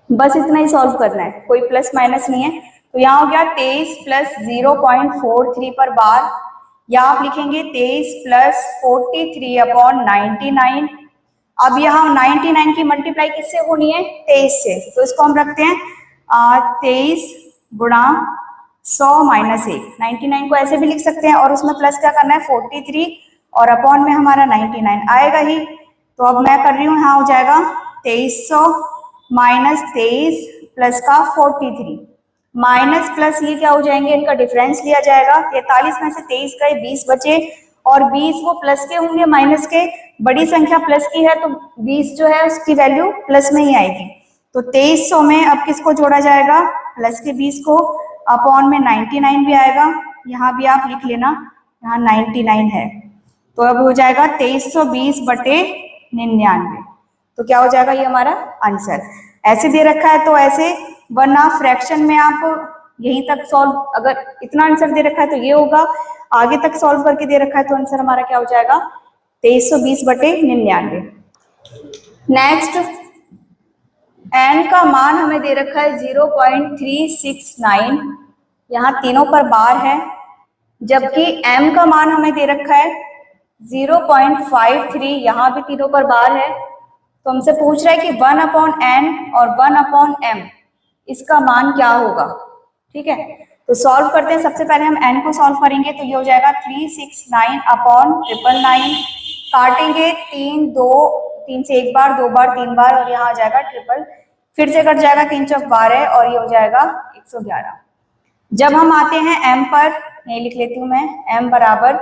बस इतना ही सॉल्व करना है, कोई प्लस माइनस नहीं है। तो यहाँ हो गया 23 प्लस 0.43 पर बार, या आप लिखेंगे 23 प्लस 43/99। अब यहाँ 99 की मल्टीप्लाई किससे होनी है 23 से, तो इसको हम रखते हैं 23 गुणा 100 माइनस 1। 99 को ऐसे भी लिख सकते हैं और उसमें प्लस क्या करना है 43 और अपॉन में हमारा 99 आएगा ही। तो अब मैं कर रही हूँ, यहाँ हो जाएगा 2300 माइनस 23 प्लस का 43, माइनस प्लस ये क्या हो जाएंगे, इनका डिफरेंस लिया जाएगा। 43 में से 23 गए, 20 बचे, और 20 वो प्लस के होंगे माइनस के, बड़ी संख्या प्लस की है तो 20 जो है उसकी वैल्यू प्लस में ही आएगी। तो 2300 में अब किसको जोड़ा जाएगा, प्लस के 20 को, अपॉन में 99 भी आएगा, यहाँ भी आप लिख लेना, यहाँ 99 है। तो अब हो जाएगा 2320/99। तो क्या हो जाएगा ये हमारा आंसर। ऐसे दे रखा है तो ऐसे, वरना फ्रैक्शन में आप यहीं तक सॉल्व, अगर इतना आंसर दे रखा है तो ये होगा, आगे तक सॉल्व करके दे रखा है तो आंसर हमारा क्या हो जाएगा 2320/99। नेक्स्ट, n का मान हमें दे रखा है 0.369, यहाँ तीनों पर बार है, जबकि m का मान हमें दे रखा है 0.53, यहाँ भी तीनों पर बार है। तो हमसे पूछ रहा है कि 1/n और 1/m इसका मान क्या होगा। ठीक है, तो सॉल्व करते हैं। सबसे पहले हम n को सॉल्व करेंगे तो ये हो जाएगा 369 अपॉन 999। काटेंगे 3 2 3 से एक बार, 2 बार, 3 बार और यहाँ आ जाएगा ट्रिपल, फिर से कट जाएगा 3 चौक 12 और ये हो जाएगा 111। जब हम आते हैं m पर, नहीं लिख लेती हूँ मैं, m बराबर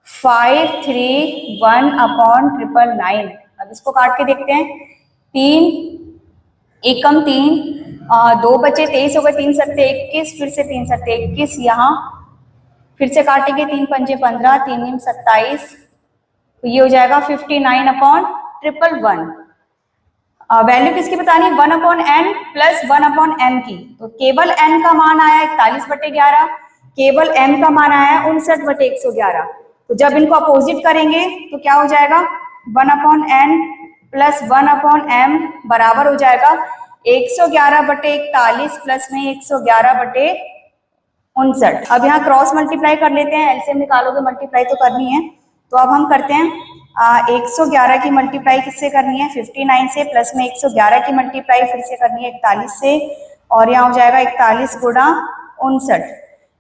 531 अपॉन 999। अब इसको काट के देखते हैं। 3 एकम 3, 2 बचे 23 हो गए, 3 सत्ते 21, फिर से 3 सत्ते 21, यहाँ फिर से काटेंगे 3 पंजे 15, 3 नीम 27, तो ये हो जाएगा 59 अपॉन 111। वैल्यू किसकी बतानी है? 1 upon n plus 1 upon m की। तो केवल एन का मान आया 41/11, केवल एम का मान आया 59/111। तो जब इनको अपोजिट करेंगे तो क्या हो जाएगा? 1 upon n plus 1 upon m बराबर हो जाएगा 111/41 प्लस में 111/59। अब यहाँ क्रॉस मल्टीप्लाई कर लेते हैं, एलसीएम निकालोगे मल्टीप्लाई तो करनी है। तो अब हम करते हैं 111 की मल्टीप्लाई किससे करनी है? 59 से, प्लस में 111 की मल्टीप्लाई फिर से करनी है 41 से, और यहाँ हो जाएगा 41 गुणा 59।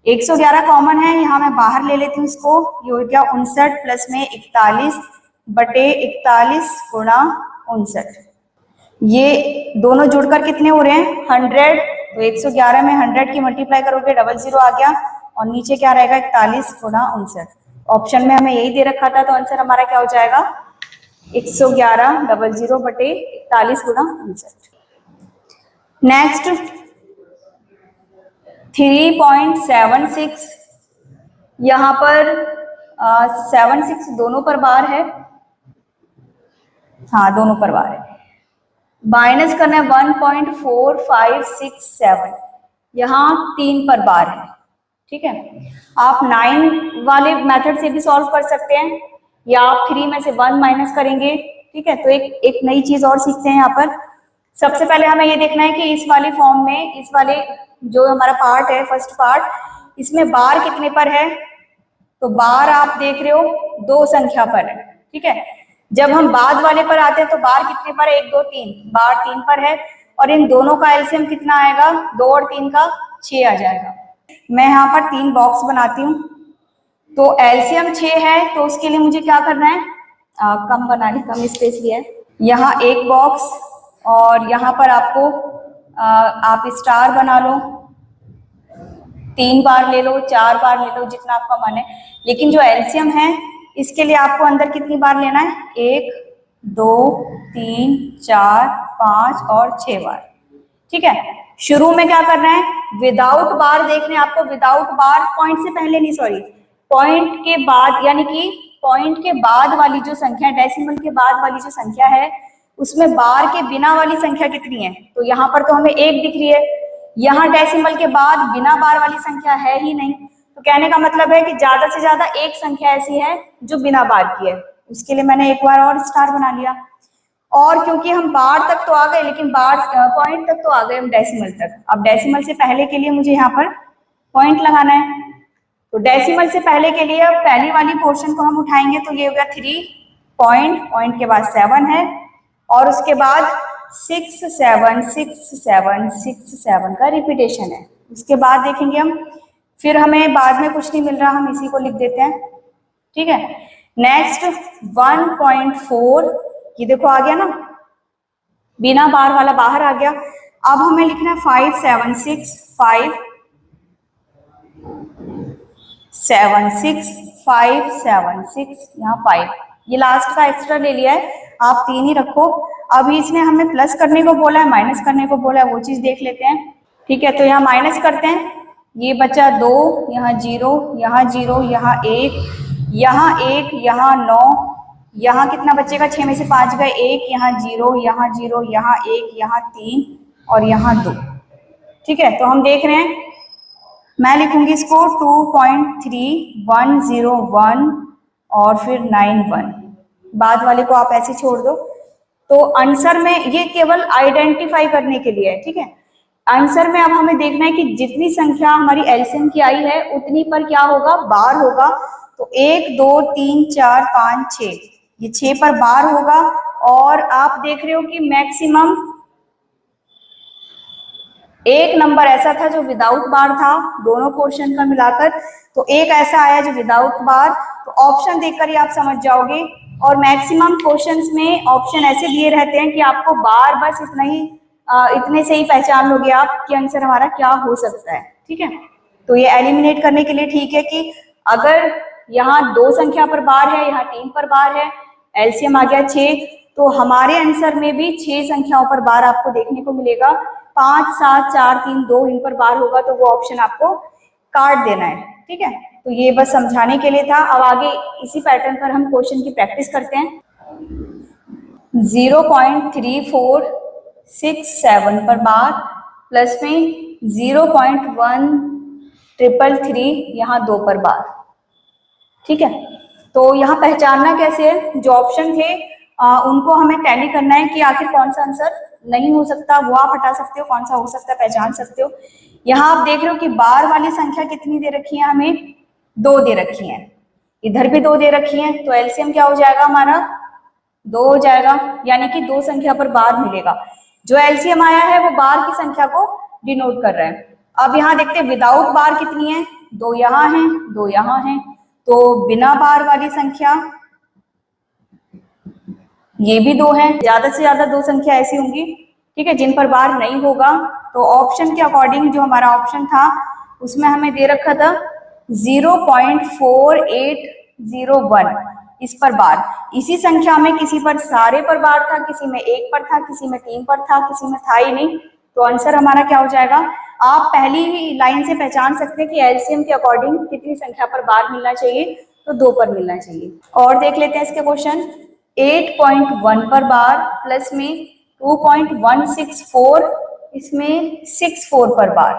111 कॉमन है, यहाँ मैं बाहर ले लेती हूँ इसको, ये हो गया 59 प्लस में 41/41 गुणा 59। ये दोनों जुड़कर कितने हो रहे हैं? 100। तो 111 में 100 की मल्टीप्लाई करोगे 00 आ गया, और नीचे क्या रहेगा? 41 गुणा 59। ऑप्शन में हमें यही दे रखा था, तो आंसर हमारा क्या हो जाएगा? 111/00/41 गुणा 59। नेक्स्ट 3.76, यहाँ पर 76 दोनों पर बार है, हाँ दोनों पर बार है। माइनस करना है 1.4567, यहाँ 3 पर बार है। ठीक है, आप 9 वाले मेथड से भी सॉल्व कर सकते हैं, या आप 3 में से 1 माइनस करेंगे। ठीक है, तो एक नई चीज और सीखते हैं यहाँ पर। सबसे पहले हमें ये देखना है कि इस वाले फॉर्म में, इस वाले जो हमारा पार्ट है, फर्स्ट पार्ट, इसमें बार कितने पर है? तो बार आप देख रहे हो 2 संख्या पर है। ठीक है, जब हम बाद वाले पर आते हैं तो बार कितने पर है? 1 2 3, बार 3 पर है, और इन दोनों का एलसीएम कितना आएगा? 2 और 3 का 6 आ जाएगा। मैं यहाँ पर 3 बॉक्स बनाती हूँ, तो एलसीएम 6 है, तो उसके लिए मुझे क्या करना है? कम बनानी, कम स्पेस लिया है। यहाँ एक बॉक्स, और यहाँ पर आपको आप स्टार बना लो, 3 बार ले लो, 4 बार ले लो, जितना आपका मन है। लेकिन जो एलसीएम है इसके लिए आपको अंदर कितनी बार लेना है? 1 2 3 4 5 और 6 बार। ठीक है, शुरू में क्या करना है? विदाउट बार देखने आपको, विदाउट बार, पॉइंट से पहले नहीं, सॉरी, पॉइंट के बाद, यानी कि पॉइंट के बाद वाली जो संख्या, डेसिमल के बाद वाली जो संख्या है, उसमें बार के बिना वाली संख्या कितनी है? तो यहाँ पर तो हमें 1 दिख रही है, यहाँ डेसिमल के बाद बिना बार वाली संख्या है ही नहीं। तो कहने का मतलब है कि ज्यादा से ज्यादा एक संख्या ऐसी है जो बिना बार की है। उसके लिए मैंने एक बार और स्टार बना लिया। और क्योंकि हम बार तक तो आ गए, लेकिन बार पॉइंट तक तो आ गए हम डेसिमल तक। अब डेसिमल से पहले के लिए मुझे यहाँ पर पॉइंट लगाना है। तो डेसिमल से पहले के लिए अब पहली वाली पोर्शन को हम उठाएंगे, तो ये हो गया 3 पॉइंट के बाद 7 है, और उसके बाद 6 7 6 7 6 7 का रिपीटेशन है। उसके बाद देखेंगे हम, फिर हमें बाद में कुछ नहीं मिल रहा, हम इसी को लिख देते हैं। ठीक है, नेक्स्ट 1.4, ये देखो आ गया ना, बिना बार वाला बाहर आ गया। अब हमें लिखना है 5 7 6 5 7 6 5 7 6, यहाँ 5, ये लास्ट का एक्स्ट्रा ले लिया है, आप 3 ही रखो। अभी इसने हमें प्लस करने को बोला है, माइनस करने को बोला है, वो चीज देख लेते हैं। ठीक है, तो यहाँ माइनस करते हैं, ये बचा 2, यहाँ 0, यहाँ 0, यहाँ 1, यहाँ 1, यहाँ 9, यहाँ कितना बचेगा? 6 में से 5 गए, 1, यहाँ 0, यहाँ 0, यहाँ 1, यहाँ 3 और यहाँ 2। ठीक है, तो हम देख रहे हैं, मैं लिखूंगी इसको 2.3101 और फिर 91, बाद वाले को आप ऐसे छोड़ दो। तो आंसर में ये केवल आइडेंटिफाई करने के लिए है। ठीक है, आंसर में अब हमें देखना है कि जितनी संख्या हमारी एलसीएम की आई है उतनी पर क्या होगा? बार होगा। तो 1 2 3 4 5 6, ये 6 पर बार होगा। और आप देख रहे हो कि मैक्सिमम एक नंबर ऐसा था जो विदाउट बार था दोनों पोर्शन का मिलाकर, तो एक ऐसा आया जो विदाउट बार। तो ऑप्शन देखकर ही आप समझ जाओगे। और मैक्सिमम क्वेश्चंस में ऑप्शन ऐसे दिए रहते हैं कि आपको बार बस इतना ही इतने से ही पहचान लोगे आप कि आंसर हमारा क्या हो सकता है। ठीक है, तो ये एलिमिनेट करने के लिए ठीक है कि अगर यहाँ 2 संख्या पर बार है, यहाँ 3 पर बार है, एलसीएम आ गया 6, तो हमारे आंसर में भी 6 संख्याओं पर बार आपको देखने को मिलेगा। 5, 7, 4, 3, 2 इन पर बार होगा तो वो ऑप्शन आपको काट देना है। ठीक है, तो ये बस समझाने के लिए था। अब आगे इसी पैटर्न पर हम क्वेश्चन की प्रैक्टिस करते हैं। 0.3467 पर बार प्लस में 0.1333 यहाँ 2 पर बार। ठीक है, तो यहाँ पहचानना कैसे है, जो ऑप्शन थे उनको हमें टैली करना है कि आखिर कौन सा आंसर नहीं हो सकता, वो आप हटा सकते हो, कौन सा हो सकता है पहचान सकते हो। यहाँ आप देख रहे हो कि बार वाली संख्या कितनी दे रखी है, हमें 2 दे रखी है, इधर भी 2 दे रखी है, तो एलसीएम क्या हो जाएगा हमारा 2 हो जाएगा, यानी कि 2 संख्या पर बार मिलेगा। जो एलसीएम आया है वो बार की संख्या को डिनोट कर रहा है। अब यहाँ देखते हैं विदाउट बार कितनी है, 2 यहाँ है, 2 यहाँ है, तो बिना बार वाली संख्या ये भी 2 है। ज्यादा से ज्यादा 2 संख्या ऐसी होंगी, ठीक है, जिन पर बार नहीं होगा। तो ऑप्शन के अकॉर्डिंग जो हमारा ऑप्शन था उसमें हमें दे रखा था 0.4801 इस पर बार। इसी संख्या में किसी पर सारे पर बार था, किसी में 1 पर था, किसी में 3 पर था, किसी में था ही नहीं। तो आंसर हमारा क्या हो जाएगा, आप पहली ही लाइन से पहचान सकते हैं कि एलसीएम के अकॉर्डिंग कितनी संख्या पर बार मिलना चाहिए, तो 2 पर मिलना चाहिए। और देख लेते हैं इसके क्वेश्चन। 8.1 पर बार प्लस में 2.164 इसमें 64 पर बार,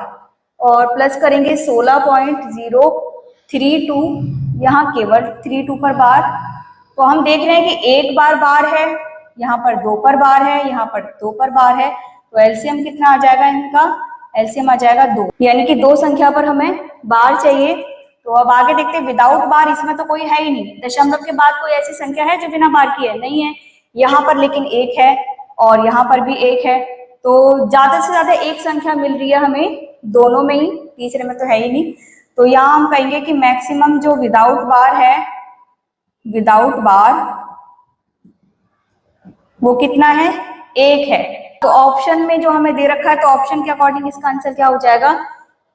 और प्लस करेंगे 16.032 यहाँ केवल 32 पर बार। तो हम देख रहे हैं कि एक बार बार है, यहाँ पर 2 पर बार है, यहाँ पर 2 पर बार है, तो एलसीएम कितना आ जाएगा इनका, एलसीएम आ जाएगा 2, यानी कि 2 संख्या पर हमें बार चाहिए। तो अब आगे देखते हैं विदाउट बार, इसमें तो कोई है ही नहीं, दशमलव के बाद कोई ऐसी संख्या है जो बिना बार की है, नहीं है। यहाँ पर लेकिन 1 है और यहाँ पर भी 1 है, तो ज्यादा से ज्यादा एक संख्या मिल रही है हमें दोनों में ही, तीसरे में तो है ही नहीं। तो यहाँ हम कहेंगे कि मैक्सिमम जो विदाउट बार है, विदाउट बार वो कितना है, 1 है। तो ऑप्शन में जो हमें दे रखा है, तो ऑप्शन के अकॉर्डिंग इसका आंसर क्या हो जाएगा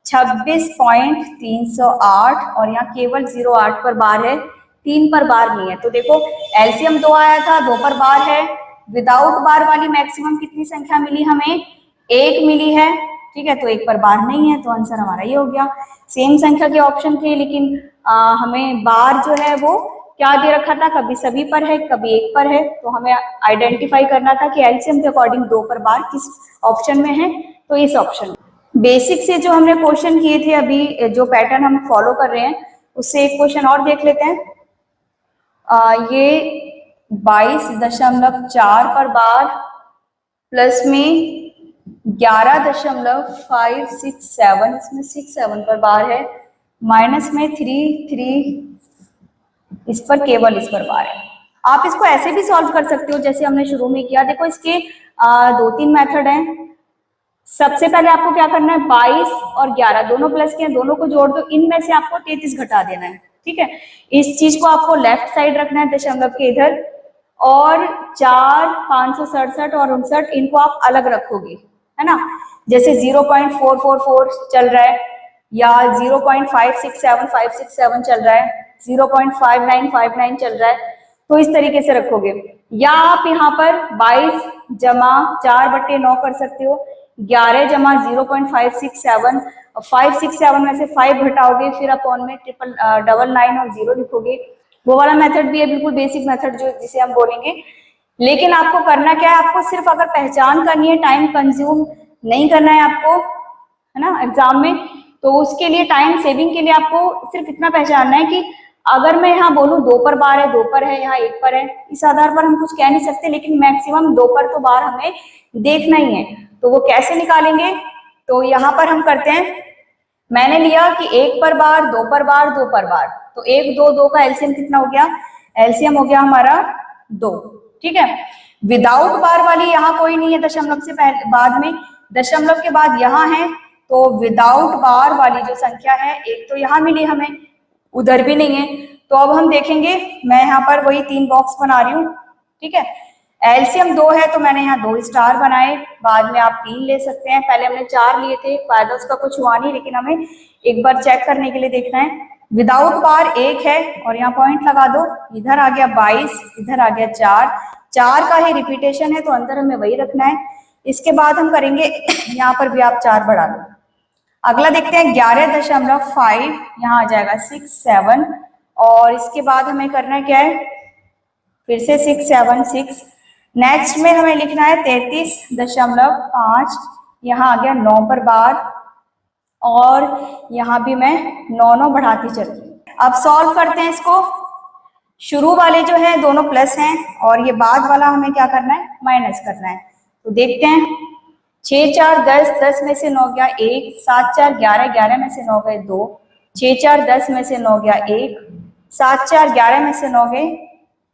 26.308, और यहाँ केवल 0.8 पर बार है, 3 पर बार नहीं है। तो देखो एलसीएम 2 आया था, 2 पर बार है, विदाउट बार वाली मैक्सिमम कितनी संख्या मिली हमें, 1 मिली है। ठीक है, तो 1 पर बार नहीं है, तो आंसर हमारा ये हो गया। सेम संख्या के ऑप्शन थे, लेकिन हमें बार जो है वो क्या दे रखा था, कभी सभी पर है, कभी 1 पर है। तो हमें आइडेंटिफाई करना था कि एलसीएम के अकॉर्डिंग 2 पर बार किस ऑप्शन में है, तो इस ऑप्शन में। बेसिक से जो हमने क्वेश्चन किए थे, अभी जो पैटर्न हम फॉलो कर रहे हैं उससे एक क्वेश्चन और देख लेते हैं। ये 22.4 पर बार प्लस में 11.567, इसमें 67 पर बार है, माइनस में 3 इस पर, केवल इस पर बार है। आप इसको ऐसे भी सॉल्व कर सकते हो जैसे हमने शुरू में किया। देखो इसके 2-3 मेथड हैं। सबसे पहले आपको क्या करना है, 22 और 11 दोनों प्लस के हैं, दोनों को जोड़ दो, इनमें से आपको 33 घटा देना है। ठीक है, इस चीज को आपको लेफ्ट साइड रखना है दशमलव के इधर, और 4, 567 और 59 इनको आप अलग रखोगे, है ना। जैसे 0.444 चल रहा है, या 0.567 चल रहा है, 0.5959 चल रहा है, तो इस तरीके से रखोगे। या आप यहाँ पर 22 जमा 4/9 कर सकते हो, 11 जमा 0.567, 567 में से 5 घटाओगे, फिर अपॉन में 999 और 0 लिखोगे। वो वाला मेथड भी है, बिल्कुल बेसिक मेथड जो जिसे हम बोलेंगे। लेकिन आपको करना क्या है, आपको सिर्फ अगर पहचान करनी है, टाइम कंज्यूम नहीं करना है आपको, है ना, एग्जाम में। तो उसके लिए टाइम सेविंग के लिए आपको सिर्फ इतना पहचानना है कि अगर मैं यहाँ बोलूँ 2 पर बार है, 2 पर है, यहाँ 1 पर है, इस आधार पर हम कुछ कह नहीं सकते, लेकिन मैक्सिमम 2 पर तो बार हमें देखना ही है। तो वो कैसे निकालेंगे, तो यहाँ पर हम करते हैं, मैंने लिया कि 1 पर बार, 2 पर बार, 2 पर बार, तो 1, 2, 2 का एलसीएम कितना हो गया, एलसीएम हो गया हमारा 2। ठीक है, विदाउट बार वाली यहाँ कोई नहीं है दशमलव से बाद में, दशमलव के बाद यहाँ है, तो विदाउट बार वाली जो संख्या है, एक तो यहाँ मिली हमें, उधर भी नहीं है। तो अब हम देखेंगे, मैं यहाँ पर वही 3 बॉक्स बना रही हूँ, ठीक है। एलसीएम 2 है तो मैंने यहाँ 2 स्टार बनाए, बाद में आप 3 ले सकते हैं, पहले हमने 4 लिए थे, फायदा उसका कुछ हुआ नहीं, लेकिन हमें एक बार चेक करने के लिए देखना है। विदाउट बार 1 है और यहाँ पॉइंट लगा दो, इधर आ गया 22, इधर आ गया 4 का ही रिपीटेशन है तो अंदर हमें वही रखना है। इसके बाद हम करेंगे यहाँ पर भी आप 4 बढ़ा दो। अगला देखते हैं 11.5, यहाँ आ जाएगा 6, 7, और इसके बाद हमें करना है क्या है, फिर से 6, 7, 6। नेक्स्ट में हमें लिखना है 33.5, यहाँ आ गया 9 पर बार, और यहाँ भी मैं 9 बढ़ाती चलती हूँ। अब सॉल्व करते हैं इसको। शुरू वाले जो है दोनों प्लस हैं और ये बाद वाला हमें क्या करना है, माइनस करना है। तो देखते हैं, 6, 4, 10, 10 में से 9 गया 1, 7, 4, 11, 11 में से 9 गए 2, 6, 4, 10 में से 9 गया 1, 7, 4, 11 में से 9 गए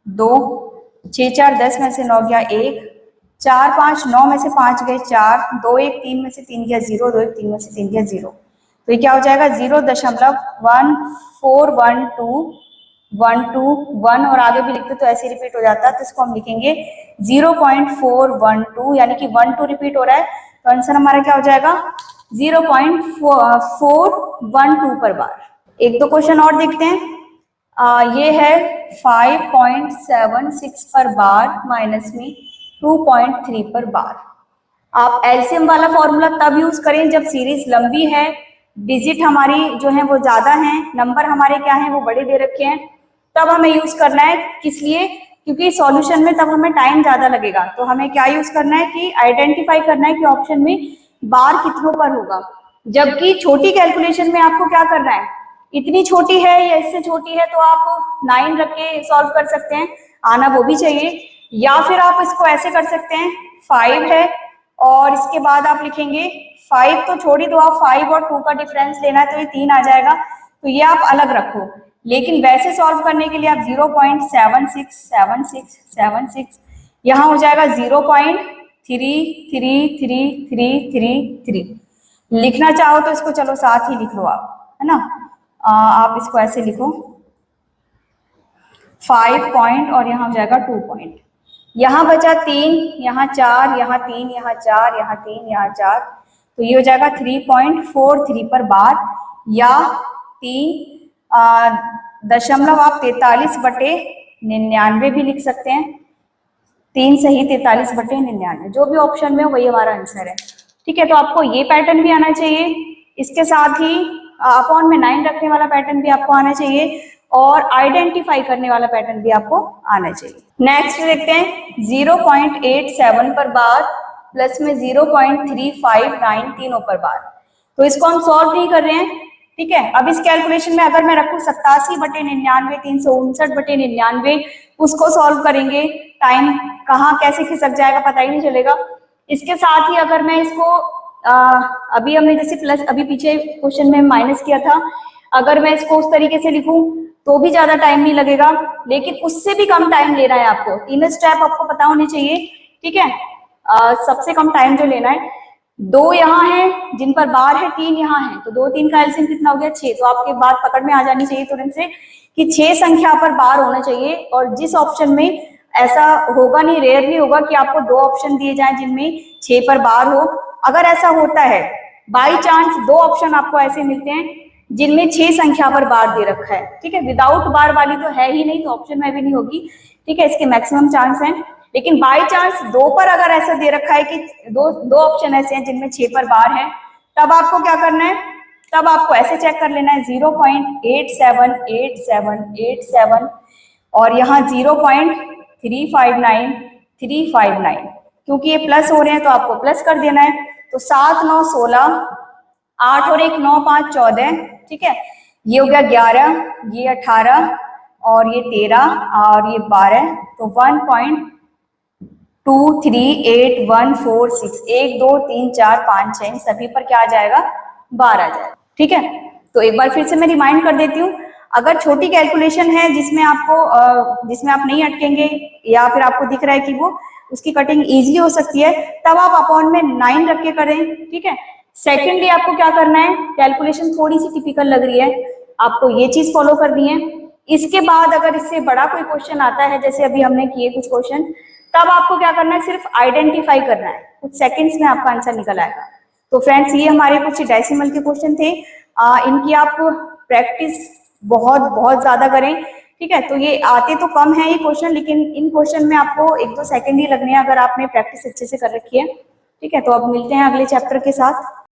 2, 6, 4, 10 में से 9 गया 1, 4, 5, 9 में से 5 गए 4, 2, 1, 3 में से 3 गया 0, 2, 1, 3 में से 3 गया 0। तो ये क्या हो जाएगा, 0.1412 और आगे भी लिखते तो ऐसे रिपीट हो जाता है, तो इसको हम लिखेंगे 0.412, यानी कि 12 रिपीट हो रहा है, तो आंसर हमारा क्या हो जाएगा, 0.412 पर बार। एक दो क्वेश्चन और देखते हैं। ये है 5.76 पर बार माइनस में 2.3 पर बार। आप एलसीएम वाला फॉर्मूला तब यूज करें जब सीरीज लंबी है, डिजिट हमारी जो है वो ज्यादा है, नंबर हमारे क्या है वो बड़े दे रखे हैं, तब हमें यूज करना है। किस लिए, क्योंकि सॉल्यूशन में तब हमें टाइम ज्यादा लगेगा। तो हमें क्या यूज करना है कि आइडेंटिफाई करना है कि ऑप्शन में बार कितनों पर होगा। जबकि छोटी कैलकुलेशन में आपको क्या करना है, इतनी छोटी है या इससे छोटी है तो आप 9 रख के सॉल्व कर सकते हैं, आना वो भी चाहिए। या फिर आप इसको ऐसे कर सकते हैं, 5 है और इसके बाद आप लिखेंगे 5 तो छोड़ ही दो, आप 5 और 2 का डिफरेंस लेना है तो ये 3 आ जाएगा, तो ये आप अलग रखो। लेकिन वैसे सॉल्व करने के लिए आप 0.767676 यहाँ हो जाएगा 0.33333 लिखना चाहो तो इसको चलो साथ ही लिख लो आप, है ना। आप इसको ऐसे लिखो 5 पॉइंट और यहाँ हो जाएगा 2 पॉइंट, यहाँ बचा 3, यहाँ 4, यहाँ 3, यहाँ 4, यहाँ 3, यहाँ 4, तो ये हो जाएगा 3.43 पर बार, या 3.43 भी लिख सकते हैं, 3 सही 43/99, जो भी ऑप्शन में हो वही हमारा आंसर है। ठीक है, तो आपको ये पैटर्न भी आना चाहिए, इसके साथ ही अपॉन में 9 रखने वाला पैटर्न भी आपको आना चाहिए और आइडेंटिफाई करने वाला पैटर्न भी आपको आना चाहिए। नेक्स्ट देखते हैं 0.87 पर बार प्लस में 0.359 तीनों पर बार। तो इसको हम सॉल्व नहीं कर रहे हैं, ठीक है। अब इस कैलकुलेशन में अगर मैं रखूं 87/99, 359/99, उसको सॉल्व करेंगे, टाइम कहाँ कैसे खिसक जाएगा पता ही नहीं चलेगा। इसके साथ ही अगर मैं इसको अभी हमने जैसे प्लस, अभी पीछे क्वेश्चन में माइनस किया था, अगर मैं इसको उस तरीके से लिखूं तो भी ज्यादा टाइम नहीं लगेगा, लेकिन उससे भी कम टाइम लेना है आपको। तीनों स्टेप आपको पता होने चाहिए, ठीक है। सबसे कम टाइम जो लेना है, 2 यहाँ है जिन पर बार है, 3 यहाँ है, तो 2 3 का एलसीएम कितना हो गया 6। तो आपके बात पकड़ में आ जानी चाहिए तुरंत से कि 6 संख्या पर बार होना चाहिए। और जिस ऑप्शन में ऐसा होगा नहीं, रेयरली होगा कि आपको 2 ऑप्शन दिए जाएं जिनमें 6 पर बार हो। अगर ऐसा होता है बाई चांस 2 ऑप्शन आपको ऐसे मिलते हैं जिनमें 6 संख्या पर बार दे रखा है, ठीक है। विदाउट बार वाली तो है ही नहीं, तो ऑप्शन में भी नहीं होगी, ठीक है, इसके मैक्सिमम चांस हैं। लेकिन बाई चांस 2 पर अगर ऐसा दे रखा है कि दो ऑप्शन ऐसे हैं जिनमें 6 पर बार है, तब आपको क्या करना है, तब आपको ऐसे चेक कर लेना है 0.878787 और यहाँ 0.359359, क्योंकि ये प्लस हो रहे हैं तो आपको प्लस कर देना है। तो 7 9 16, 8 और 1 9 5 14, ठीक है। ये हो गया 11, ये 18 और ये 13 और ये 12, तो 1.238146, 1 2 3 4 5 6 सभी पर क्या आ जाएगा, 12 आ जाएगा, ठीक है। तो एक बार फिर से मैं रिमाइंड कर देती हूँ, अगर छोटी कैलकुलेशन है जिसमें आप नहीं अटकेंगे या फिर आपको दिख रहा है कि वो उसकी कटिंग इजीली हो सकती है, तब आप अपॉन में 9 रख के करें, ठीक है। सेकेंडली आपको क्या करना है, कैलकुलेशन थोड़ी सी टिपिकल लग रही है, आपको ये चीज फॉलो करनी है। इसके बाद अगर इससे बड़ा कोई क्वेश्चन आता है, जैसे अभी हमने किए कुछ क्वेश्चन, तब आपको क्या करना है, सिर्फ आइडेंटिफाई करना है, कुछ सेकंड्स में आपका आंसर निकल आएगा। तो फ्रेंड्स, ये हमारे कुछ डेसिमल के क्वेश्चन थे। इनकी आप प्रैक्टिस बहुत बहुत ज्यादा करें, ठीक है। तो ये आते तो कम है ये क्वेश्चन, लेकिन इन क्वेश्चन में आपको 1-2 सेकंड ही लगने हैं अगर आपने प्रैक्टिस अच्छे से कर रखी है, ठीक है। तो अब मिलते हैं अगले चैप्टर के साथ।